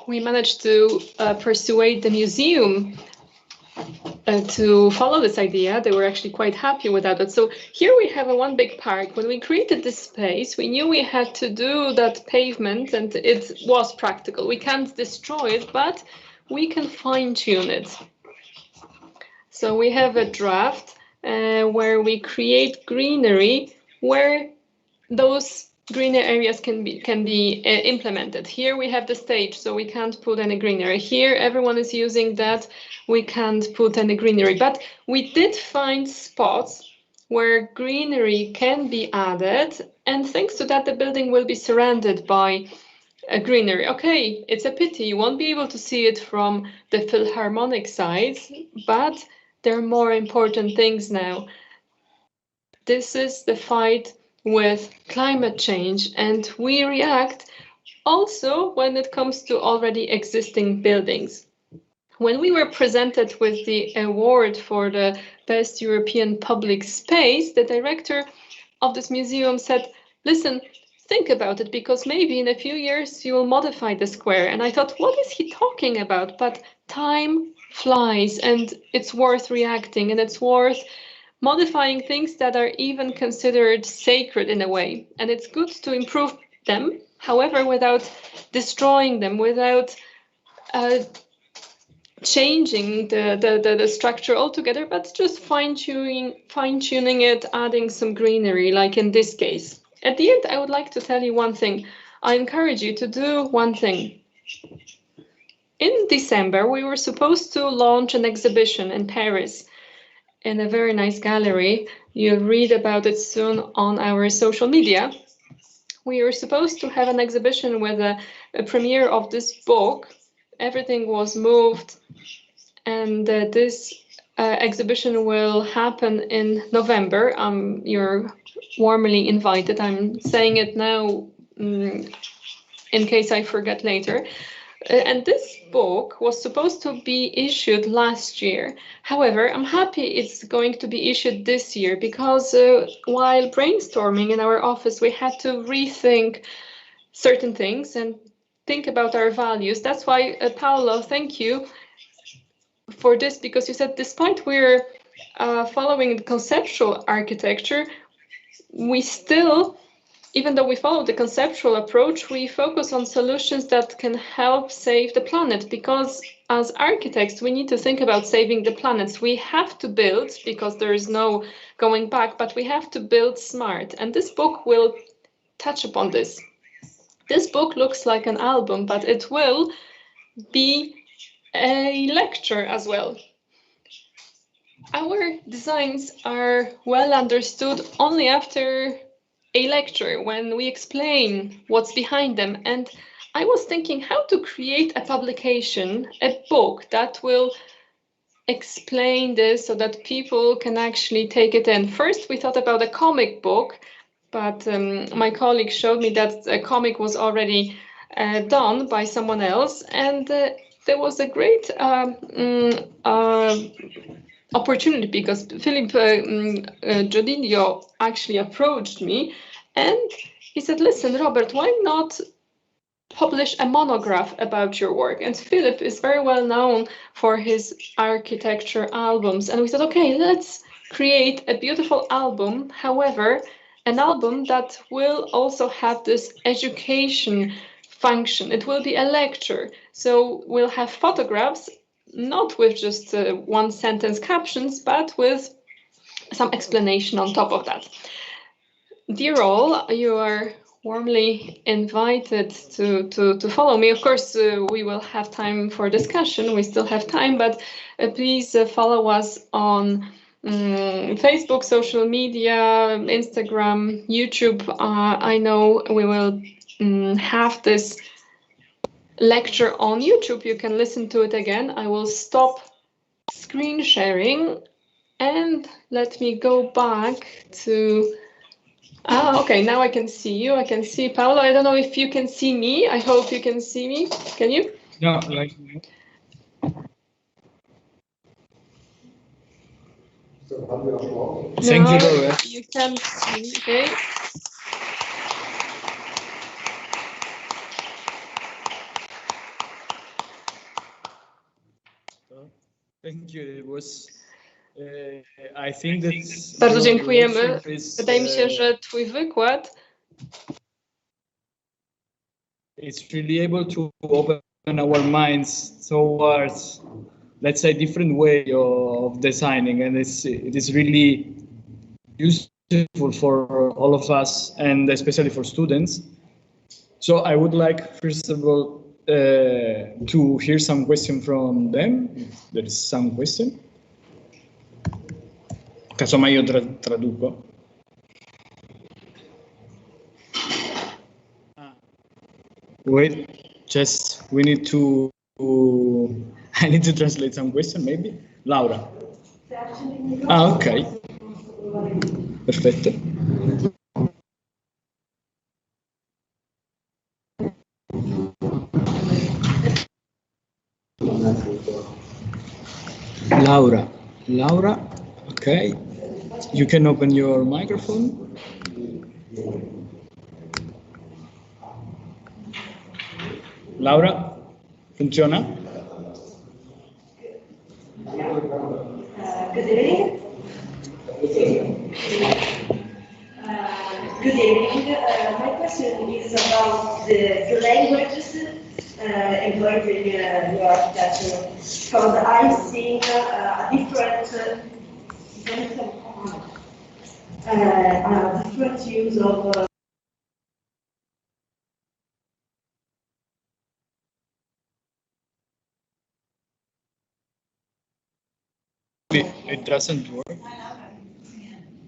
We managed to persuade the museum to follow this idea. They were actually quite happy with that. So here we have a one big park. When we created this space, we knew we had to do that pavement, and it was practical. We can't destroy it, but we can fine-tune it. So we have a draft where we create greenery where those greener areas can be implemented. Here we have the stage, so we can't put any greenery. Here everyone is using that, we can't put any greenery. But we did find spots where greenery can be added, and thanks to that the building will be surrounded by greenery. Okay, it's a pity you won't be able to see it from the Philharmonic side, but there are more important things now. This is the fight with climate change, and we react also when it comes to already existing buildings. When we were presented with the award for the Best European Public Space, the director of this museum said, listen, think about it, because maybe in a few years you will modify the square. And I thought, what is he talking about? But time flies, and it's worth reacting, and it's worth modifying things that are even considered sacred in a way. And it's good to improve them, however, without destroying them, without changing the structure altogether, but just fine-tuning it, adding some greenery, like in this case. At the end, I would like to tell you one thing. I encourage you to do one thing. In December, we were supposed to launch an exhibition in Paris in a very nice gallery. You'll read about it soon on our social media. We were supposed to have an exhibition with a premiere of this book. Everything was moved, and this exhibition will happen in November. You're warmly invited. I'm saying it now in case I forget later. And this book was supposed to be issued last year. However, I'm happy it's going to be issued this year because while brainstorming in our office, we had to rethink certain things and think about our values. That's why, Paolo, thank you for this, because you said despite we're following the conceptual architecture, we still, even though we follow the conceptual approach, we focus on solutions that can help save the planet, because as architects, we need to think about saving the planet. We have to build because there is no going back, but we have to build smart. And this book will touch upon this. This book looks like an album, but it will be a lecture as well. Our designs are well understood only after a lecture, when we explain what's behind them. And I was thinking how to create a publication, a book that will explain this so that people can actually take it in. First, we thought about a comic book, but my colleague showed me that a comic was already done by someone else. And there was a great opportunity because Philip Giodiglio actually approached me and he said, listen, Robert, why not publish a monograph about your work? And Philip is very well known for his architecture albums. And we said, okay, let's create a beautiful album. However, an album that will also have this education function. It will be a lecture. So we'll have photographs, not with just one sentence captions, but with some explanation on top of that. Dear all, you are warmly invited to follow me. Of course, we will have time for discussion. We still have time, but please follow us on Facebook, social media, Instagram, YouTube. I know we will have this lecture on YouTube. You can listen to it again. I will stop screen sharing and let me go back to. Okay, now I can see you. I can see Paolo. I don't know if you can see me. I hope you can see me. Can you? No, like. Thank you, Robert. You can see. Okay. Thank you. It was. I think that's. Bardzo dziękujemy. Wydaje mi się, że twój wykład. It's really able to open our minds towards, let's say, different way of designing, and it is really useful for all of us, and especially for students. So I would like, first of all, to hear some question from them. If there is some question. Casomai io traduco. Wait, just we need to. I need to translate some question, maybe. Laura. Ok. Perfetto. Laura. Okay. You can open your microphone. Laura, funziona? Good evening. Good evening. My question is about the languages employed in your architecture, because I've seen a different use of It doesn't work.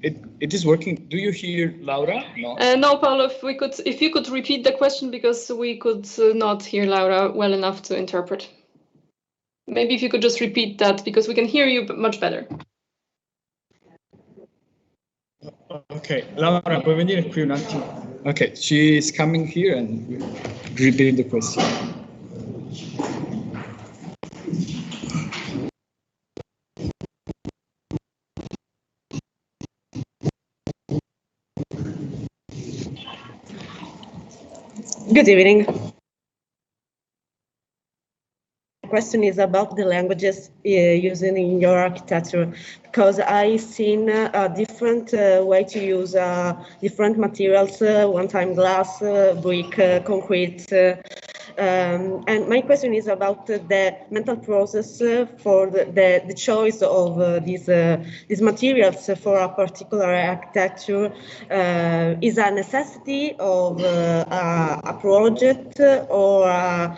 It is working. Do you hear Laura? No. No, Paolo. If you could repeat the question, because we could not hear Laura well enough to interpret. Maybe if you could just repeat that, because we can hear you much better. Ok, Laura, puoi venire qui un attimo? Okay, she is coming here and repeat the question. Good evening. The question is about the languages using in your architecture, because I've seen a different way to use different materials, one-time glass, brick, concrete. And my question is about the mental process for the choice of these materials for a particular architecture. Is a necessity of a project or a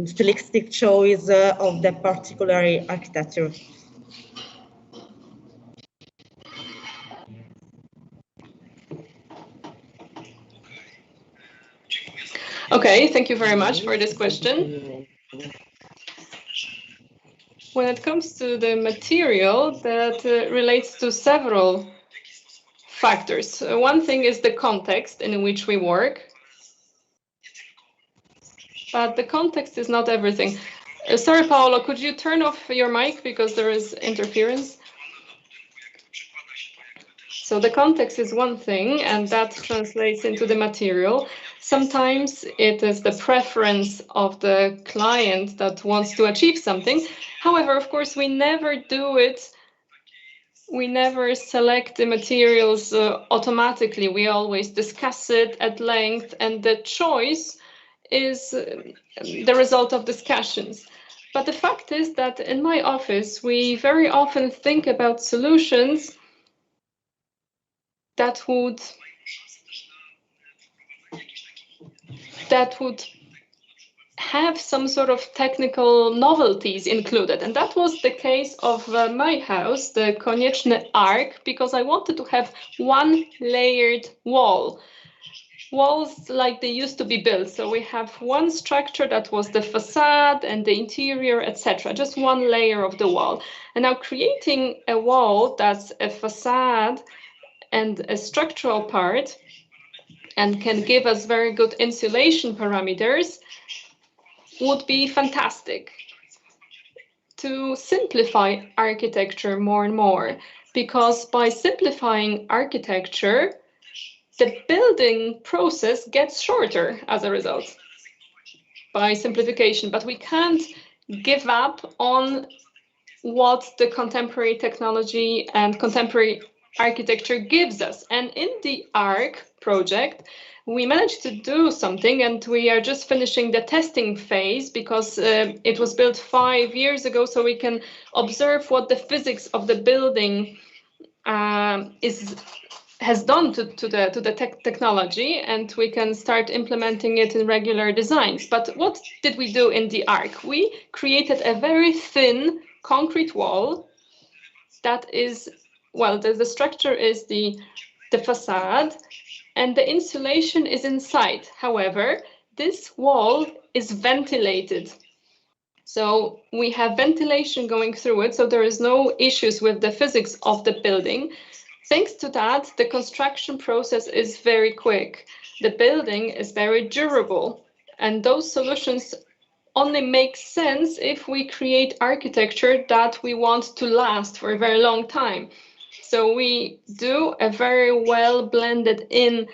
stylistic choice of the particular architecture? Okay, thank you very much for this question. When it comes to the material, that relates to several factors. One thing is the context in which we work, but the context is not everything. Sorry, Paolo, could you turn off your mic because there is interference? So the context is one thing, and that translates into the material. Sometimes it is the preference of the client that wants to achieve something. However, of course, we never do it. We never select the materials automatically. We always discuss it at length, and the choice is the result of discussions. But the fact is that in my office, we very often think about solutions that would have some sort of technical novelties included. And that was the case of my house, the Konieczny Arc, because I wanted to have one layered wall. Walls like they used to be built. So we have one structure that was the facade and the interior, etc. Just one layer of the wall. And now creating a wall that's a facade and a structural part and can give us very good insulation parameters would be fantastic. To simplify architecture more and more, because by simplifying architecture, the building process gets shorter as a result by simplification, but we can't give up on what the contemporary technology and contemporary architecture gives us. And in the ARC project, we managed to do something, and we are just finishing the testing phase because it was built 5 years ago, so we can observe what the physics of the building has done to the technology, and we can start implementing it in regular designs. But what did we do in the ARC? We created a very thin concrete wall that is, well, the structure is the facade, and the insulation is inside. However, this wall is ventilated. So we have ventilation going through it, so there is no issues with the physics of the building. Thanks to that, the construction process is very quick. The building is very durable, and those solutions only make sense if we create architecture that we want to last for a very long time. So we do a very well blended in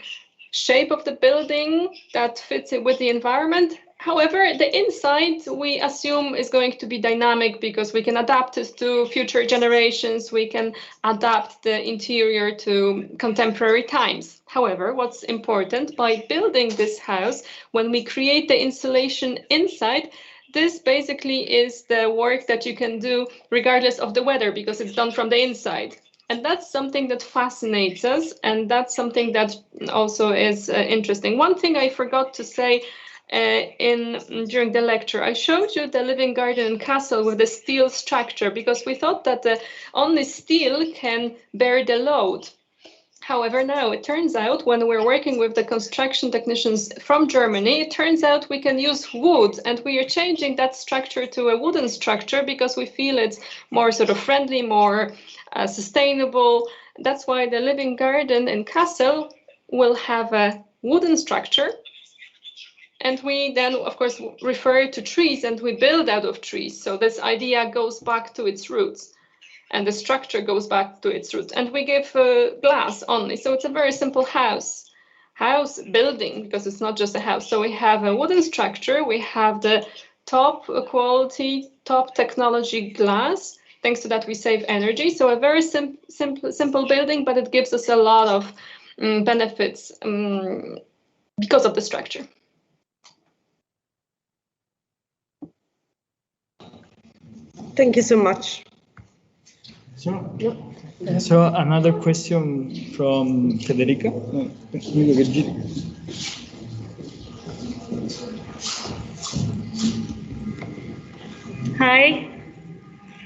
shape of the building that fits it with the environment. However, the inside we assume is going to be dynamic because we can adapt it to future generations. We can adapt the interior to contemporary times. However, what's important by building this house, when we create the insulation inside, this basically is the work that you can do regardless of the weather because it's done from the inside. And that's something that fascinates us, and that's something that also is interesting. One thing I forgot to say during the lecture. I showed you the living garden and castle with the steel structure because we thought that only steel can bear the load. However, now it turns out when we're working with the construction technicians from Germany, it turns out we can use wood, and we are changing that structure to a wooden structure because we feel it's more sort of friendly, more sustainable. That's why the living garden and castle will have a wooden structure. And we then, of course, refer to trees and we build out of trees. So this idea goes back to its roots. And the structure goes back to its roots. And we give glass only. So it's a very simple house building, because it's not just a house. So we have a wooden structure. We have the top quality, top technology glass. Thanks to that, we save energy. So a very simple building, but it gives us a lot of benefits because of the structure. Thank you so much. So another question from Federica. Hi,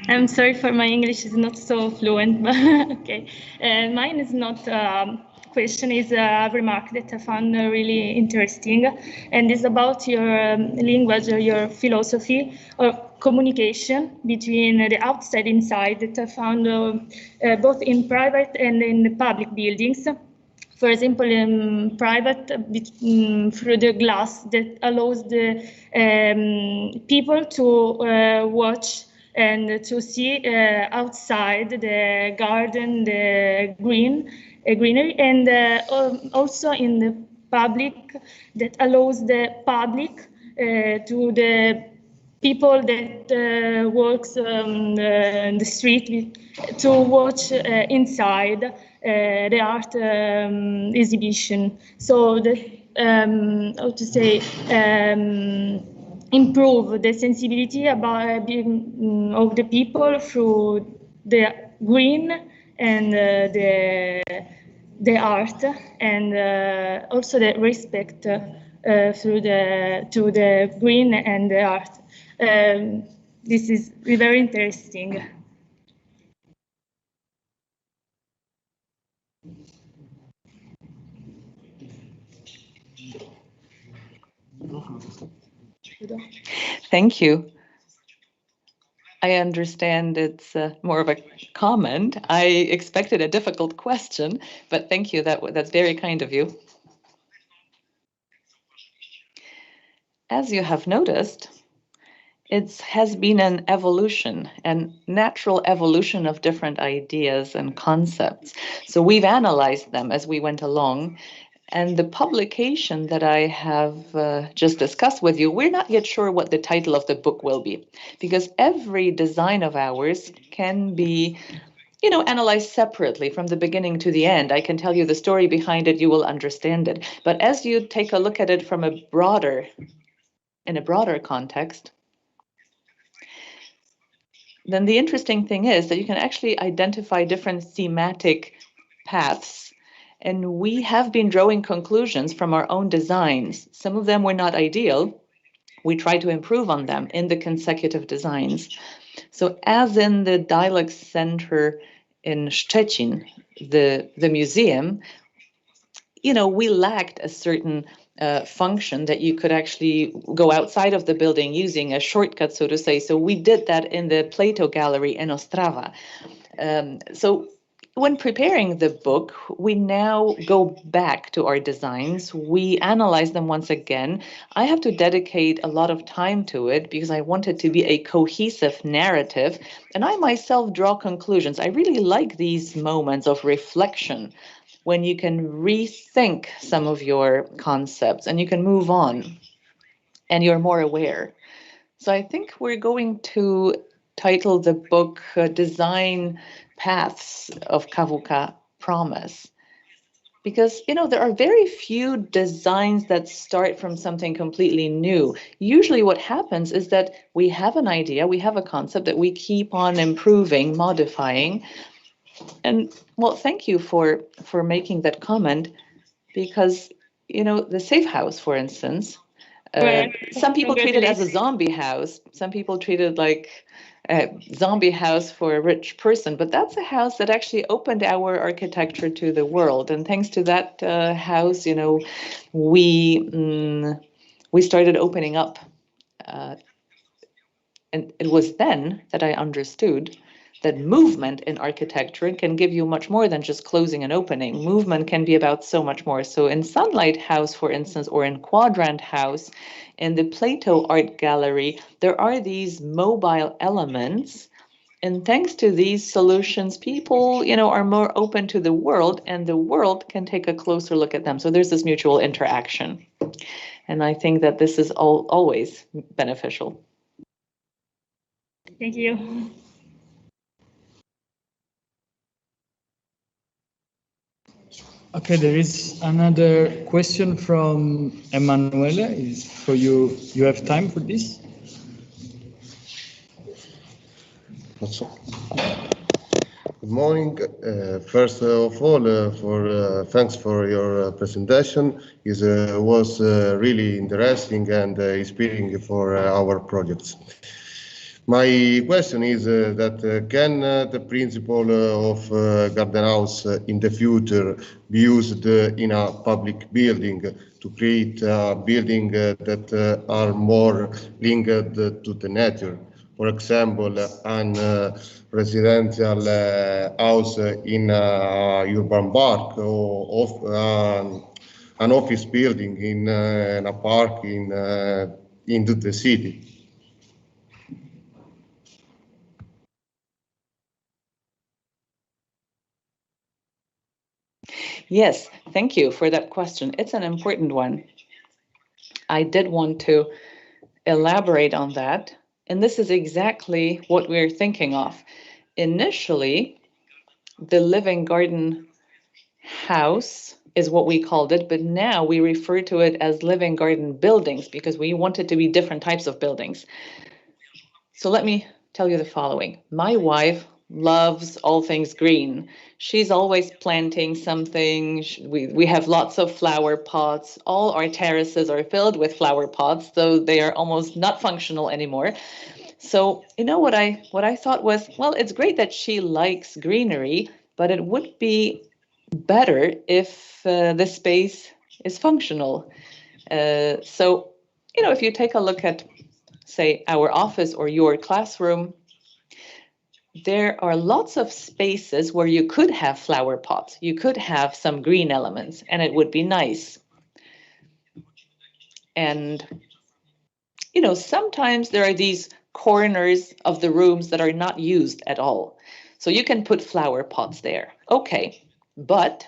I'm sorry for my English is not so fluent, but okay. Mine is not a question, is a remark that I found really interesting, and it's about your language or your philosophy or communication between the outside and inside that I found both in private and in the public buildings. For example, in private, through the glass that allows the people to watch and to see outside the garden, the greenery, and also in the public that allows the public to the people that works on the street to watch inside the art exhibition. So that, how to say, improve the sensibility about of the people through the green and the art, and also the respect through to the green and the art. This is very interesting. Thank you. I understand it's more of a comment. I expected a difficult question, but thank you. That's very kind of you. As you have noticed, it has been an evolution, a natural evolution of different ideas and concepts. So we've analyzed them as we went along. And the publication that I have just discussed with you, we're not yet sure what the title of the book will be, because every design of ours can be, analyzed separately from the beginning to the end. I can tell you the story behind it, you will understand it. But as you take a look at it from in a broader context, then the interesting thing is that you can actually identify different thematic paths. And we have been drawing conclusions from our own designs. Some of them were not ideal. We try to improve on them in the consecutive designs. So as in the Dialect Center in Szczecin, the museum, we lacked a certain function that you could actually go outside of the building using a shortcut, so to say. So we did that in the Plato Gallery in Ostrava. So when preparing the book, we now go back to our designs. We analyze them once again. I have to dedicate a lot of time to it because I want it to be a cohesive narrative. And I myself draw conclusions. I really like these moments of reflection when you can rethink some of your concepts and you can move on and you're more aware. So I think we're going to title the book Design Paths of KWK Promes, because there are very few designs that start from something completely new. Usually what happens is that we have an idea, we have a concept that we keep on improving, modifying. And well, thank you for making that comment, because the safe house, for instance, Some people treat it as a zombie house. Some people treat it like a zombie house for a rich person, but that's a house that actually opened our architecture to the world. And thanks to that house, you know, we started opening up. And it was then that I understood that movement in architecture can give you much more than just closing and opening. Movement can be about so much more. So in Sunlight House, for instance, or in Quadrant House, in the Plato Art Gallery, there are these mobile elements. And thanks to these solutions, people, you know, are more open to the world, and the world can take a closer look at them. So there's this mutual interaction. And I think that this is always beneficial. Thank you. Okay, there is another question from Emanuele. Is for you. You have time for this? Good morning. First of all, thanks for your presentation. It was really interesting and inspiring for our projects. My question is that can the principle of garden house in the future be used in a public building to create a building that are more linked to the nature? For example, an residential house in an urban park, or an office building in a park into the city. Yes, thank you for that question. It's an important one. I did want to elaborate on that, and this is exactly what we're thinking of. Initially, the living garden house is what we called it, but now we refer to it as living garden buildings because we want it to be different types of buildings. So let me tell you the following. My wife loves all things green. She's always planting something. We have lots of flower pots. All our terraces are filled with flower pots, though they are almost not functional anymore. So, you know, what I thought was, well, it's great that she likes greenery, but it would be better if the space is functional. So, you know, if you take a look at, say, our office or your classroom, there are lots of spaces where you could have flower pots, you could have some green elements, and it would be nice. And, you know, sometimes there are these corners of the rooms that are not used at all. So you can put flower pots there. Okay, but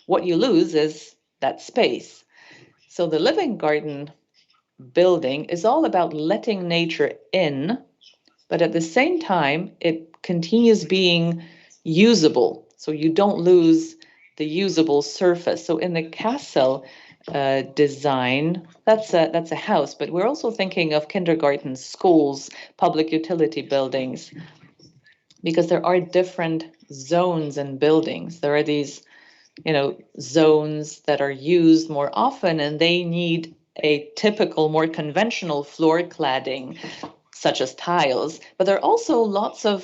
what you lose is that space. So the living garden building is all about letting nature in, but at the same time, it continues being usable. So you don't lose the usable surface. So in the castle design, that's a house, but we're also thinking of kindergartens, schools, public utility buildings, because there are different zones and buildings. There are these, you know, zones that are used more often, and they need a typical, more conventional floor cladding, such as tiles. But there are also lots of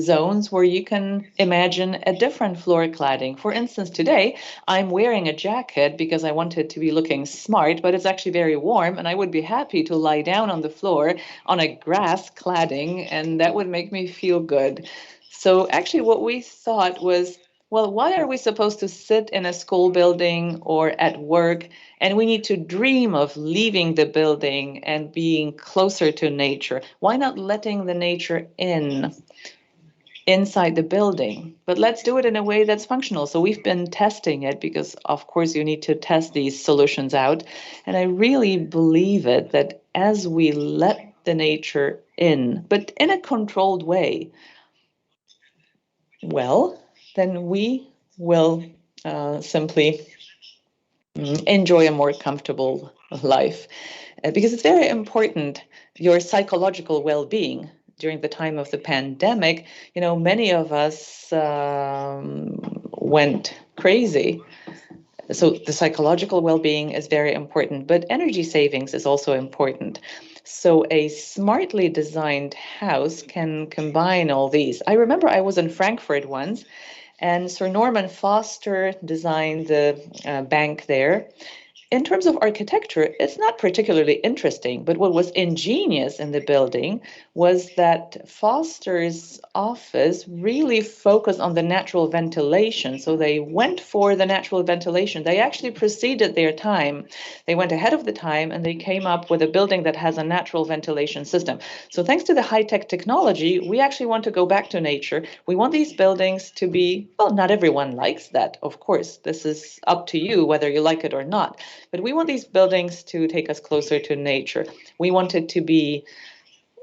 zones where you can imagine a different floor cladding. For instance, today I'm wearing a jacket because I wanted to be looking smart, but it's actually very warm, and I would be happy to lie down on the floor on a grass cladding, and that would make me feel good. So actually what we thought was, well, why are we supposed to sit in a school building or at work, and we need to dream of leaving the building and being closer to nature? Why not letting the nature inside the building? But let's do it in a way that's functional. So we've been testing it because, of course, you need to test these solutions out. And I really believe it that as we let the nature in, but in a controlled way, well, then we will simply enjoy a more comfortable life, because it's very important, your psychological well-being. During the time of the pandemic, you know, many of us went crazy So the psychological well-being is very important, but energy savings is also important. So a smartly designed house can combine all these. I remember I was in Frankfurt once, and Sir Norman Foster designed the bank there. In terms of architecture, it's not particularly interesting, but what was ingenious in the building was that Foster's office really focused on the natural ventilation. So they went for the natural ventilation. They actually preceded their time. They went ahead of the time and they came up with a building that has a natural ventilation system. So thanks to the high-tech technology, we actually want to go back to nature. We want these buildings to be, well, not everyone likes that, of course. This is up to you whether you like it or not. But we want these buildings to take us closer to nature. We want it to be,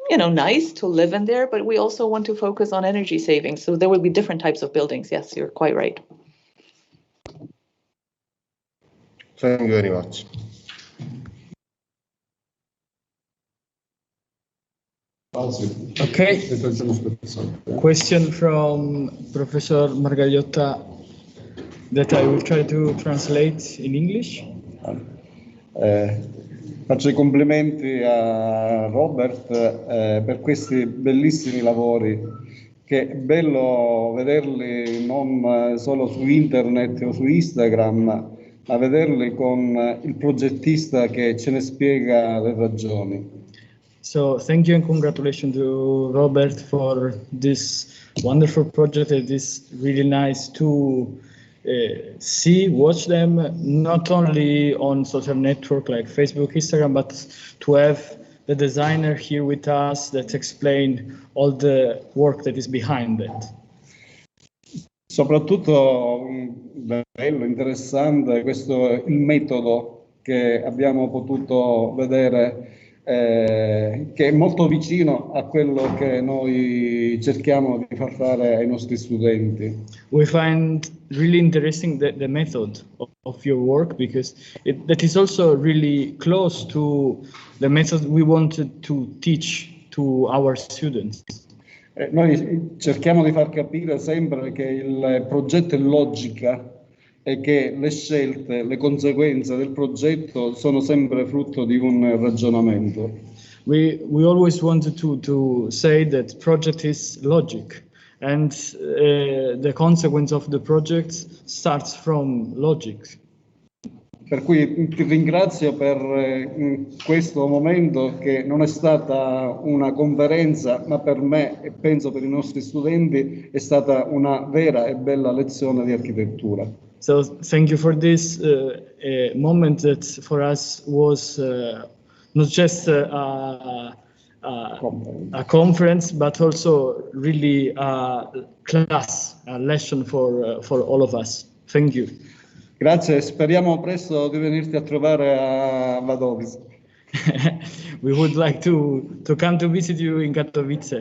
nice to live in there, but we also want to focus on energy savings. So there will be different types of buildings. Yes, you're quite right. Thank you very much. Okay. Question from Professor Margagliotta that I will try to translate in English. Faccio i complimenti a Robert per questi bellissimi lavori, che è bello vederli non solo su internet o su Instagram, ma vederli con il progettista che ce ne spiega le ragioni. So thank you and congratulations to Robert for this wonderful project. It is really nice to watch them, not only on social network like Facebook, Instagram, but to have the designer here with us that explain all the work that is behind that. Soprattutto bello, interessante questo il metodo che abbiamo potuto vedere, che è molto vicino a quello che noi cerchiamo di far fare ai nostri studenti. We find really interesting the method of your work, because that is also really close to the method we wanted to teach to our students. Noi cerchiamo di far capire sempre che il progetto è logica e che le scelte, le conseguenze del progetto sono sempre frutto di un ragionamento. We always wanted to say that project is logic, and the consequence of the project starts from logic. Per cui ti ringrazio per questo momento, che non è stata una conferenza, ma per me e penso per i nostri studenti è stata una vera e bella lezione di architettura. So thank you for this moment that for us was not just a conference, but also really a class, a lesson for all of us. Thank you. Grazie, speriamo presto di venirti a trovare a Wadowice. We would like to come to visit you in Katowice.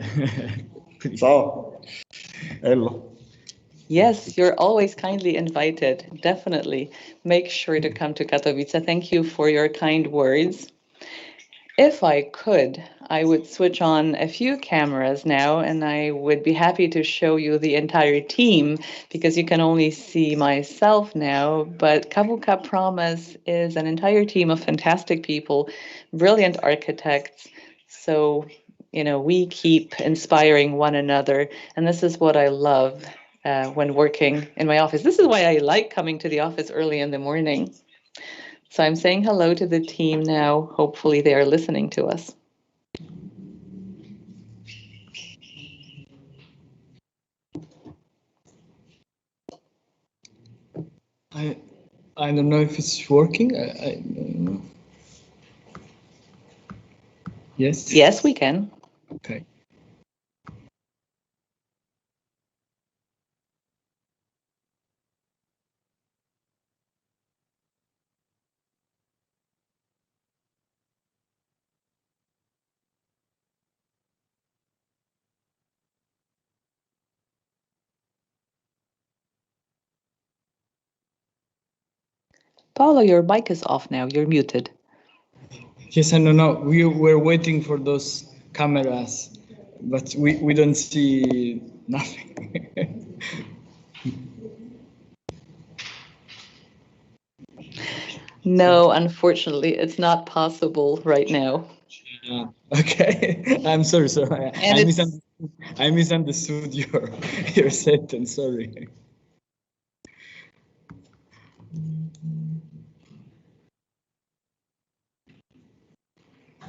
Ciao. Hello. Yes, you're always kindly invited. Definitely make sure to come to Katowice. Thank you for your kind words. If I could, I would switch on a few cameras now, and I would be happy to show you the entire team, because you can only see myself now, but KWK Promes is an entire team of fantastic people, brilliant architects. So, we keep inspiring one another, and this is what I love when working in my office. This is why I like coming to the office early in the morning. So I'm saying hello to the team now. Hopefully they are listening to us. I don't know if it's working. I don't know. Yes? Yes, we can. Okay. Paolo, your mic is off now. You're muted. Yes, I don't know. We were waiting for those cameras, but we don't see nothing. No, unfortunately, it's not possible right now. Okay, I'm sorry. And I misunderstood your sentence. Sorry.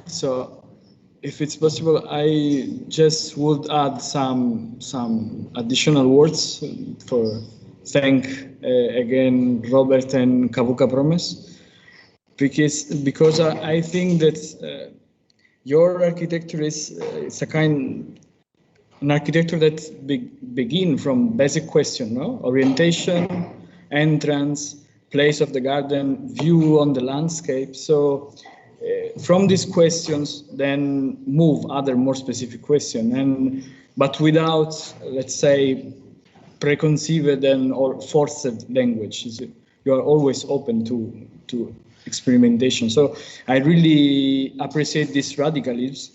So, if it's possible, I just would add some additional words for thank again Robert and KWK Promes, because I think that your architecture is it's an architecture that begin from basic question, no? Orientation, entrance, place of the garden, view on the landscape. So from these questions, then move other more specific question, but without, let's say, preconceived or forced language. You are always open to experimentation. So I really appreciate this radicalism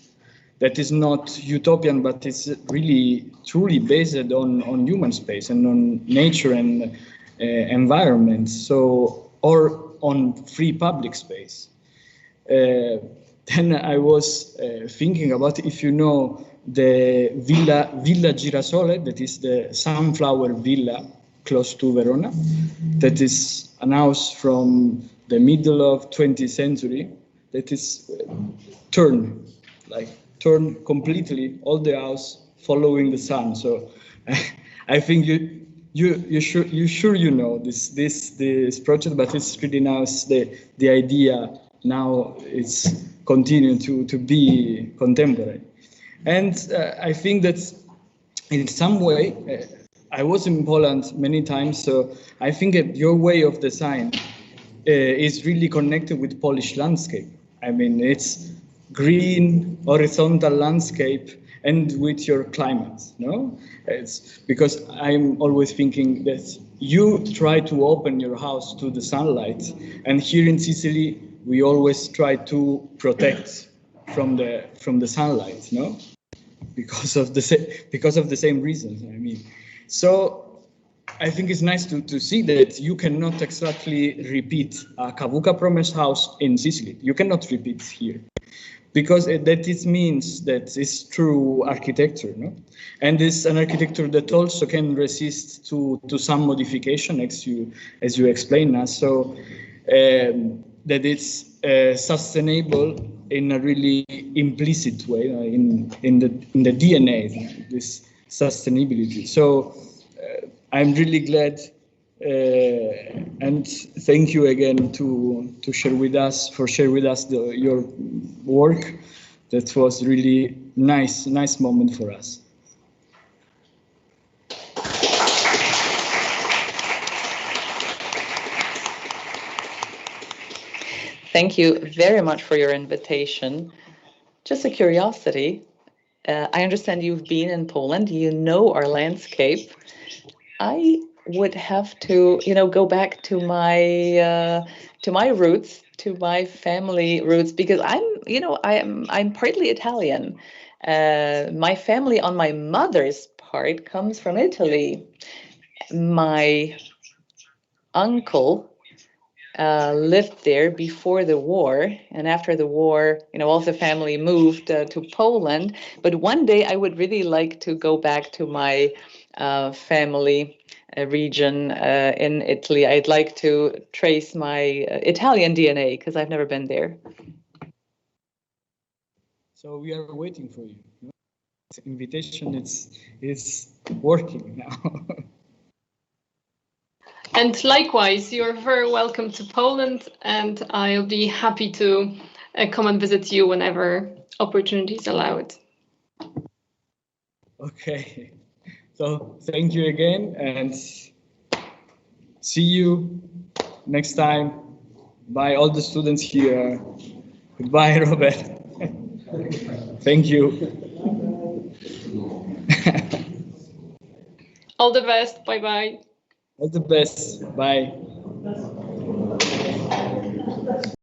that is not utopian, but it's really truly based on human space and on nature and environment. So, or on free public space. Then I was thinking about, if you know the Villa Girasole, that is the sunflower villa close to Verona, that is a house from the middle of 20th century that is turned completely, all the house following the sun. So I think you know this project, but it's really nice. The idea now it's continuing to be contemporary, and I think that in some way I was in Poland many times, so I think that your way of design is really connected with Polish landscape. I mean, it's green, horizontal landscape, and with your climate, no? It's because I'm always thinking that you try to open your house to the sunlight, and here in Sicily, we always try to protect from the sunlight, no? Because of the same reasons, I mean. So I think it's nice to see that you cannot exactly repeat a KWK Promes house in Sicily. You cannot repeat here, because it means that it's true architecture, no? And it's an architecture that also can resist to some modification, as you explained us. So that it's sustainable in a really implicit way, in the DNA, this sustainability. So I'm really glad, and thank you again to share with us your work. That was really nice moment for us. Thank you very much for your invitation. Just a curiosity, I understand you've been in Poland, you know our landscape. I would have to, go back to my roots, to my family roots, because I'm partly Italian. My family on my mother's part comes from Italy. My uncle lived there before the war, and after the war, all the family moved to Poland. But one day I would really like to go back to my family region in Italy. I'd like to trace my Italian DNA, because I've never been there. So we are waiting for you. The invitation is working now. And likewise, you're very welcome to Poland, and I'll be happy to come and visit you whenever opportunities allow it. Okay, so thank you again, and see you next time. Bye, all the students here. Goodbye, Robert. Thank you. All the best. Bye-bye. All the best. Bye.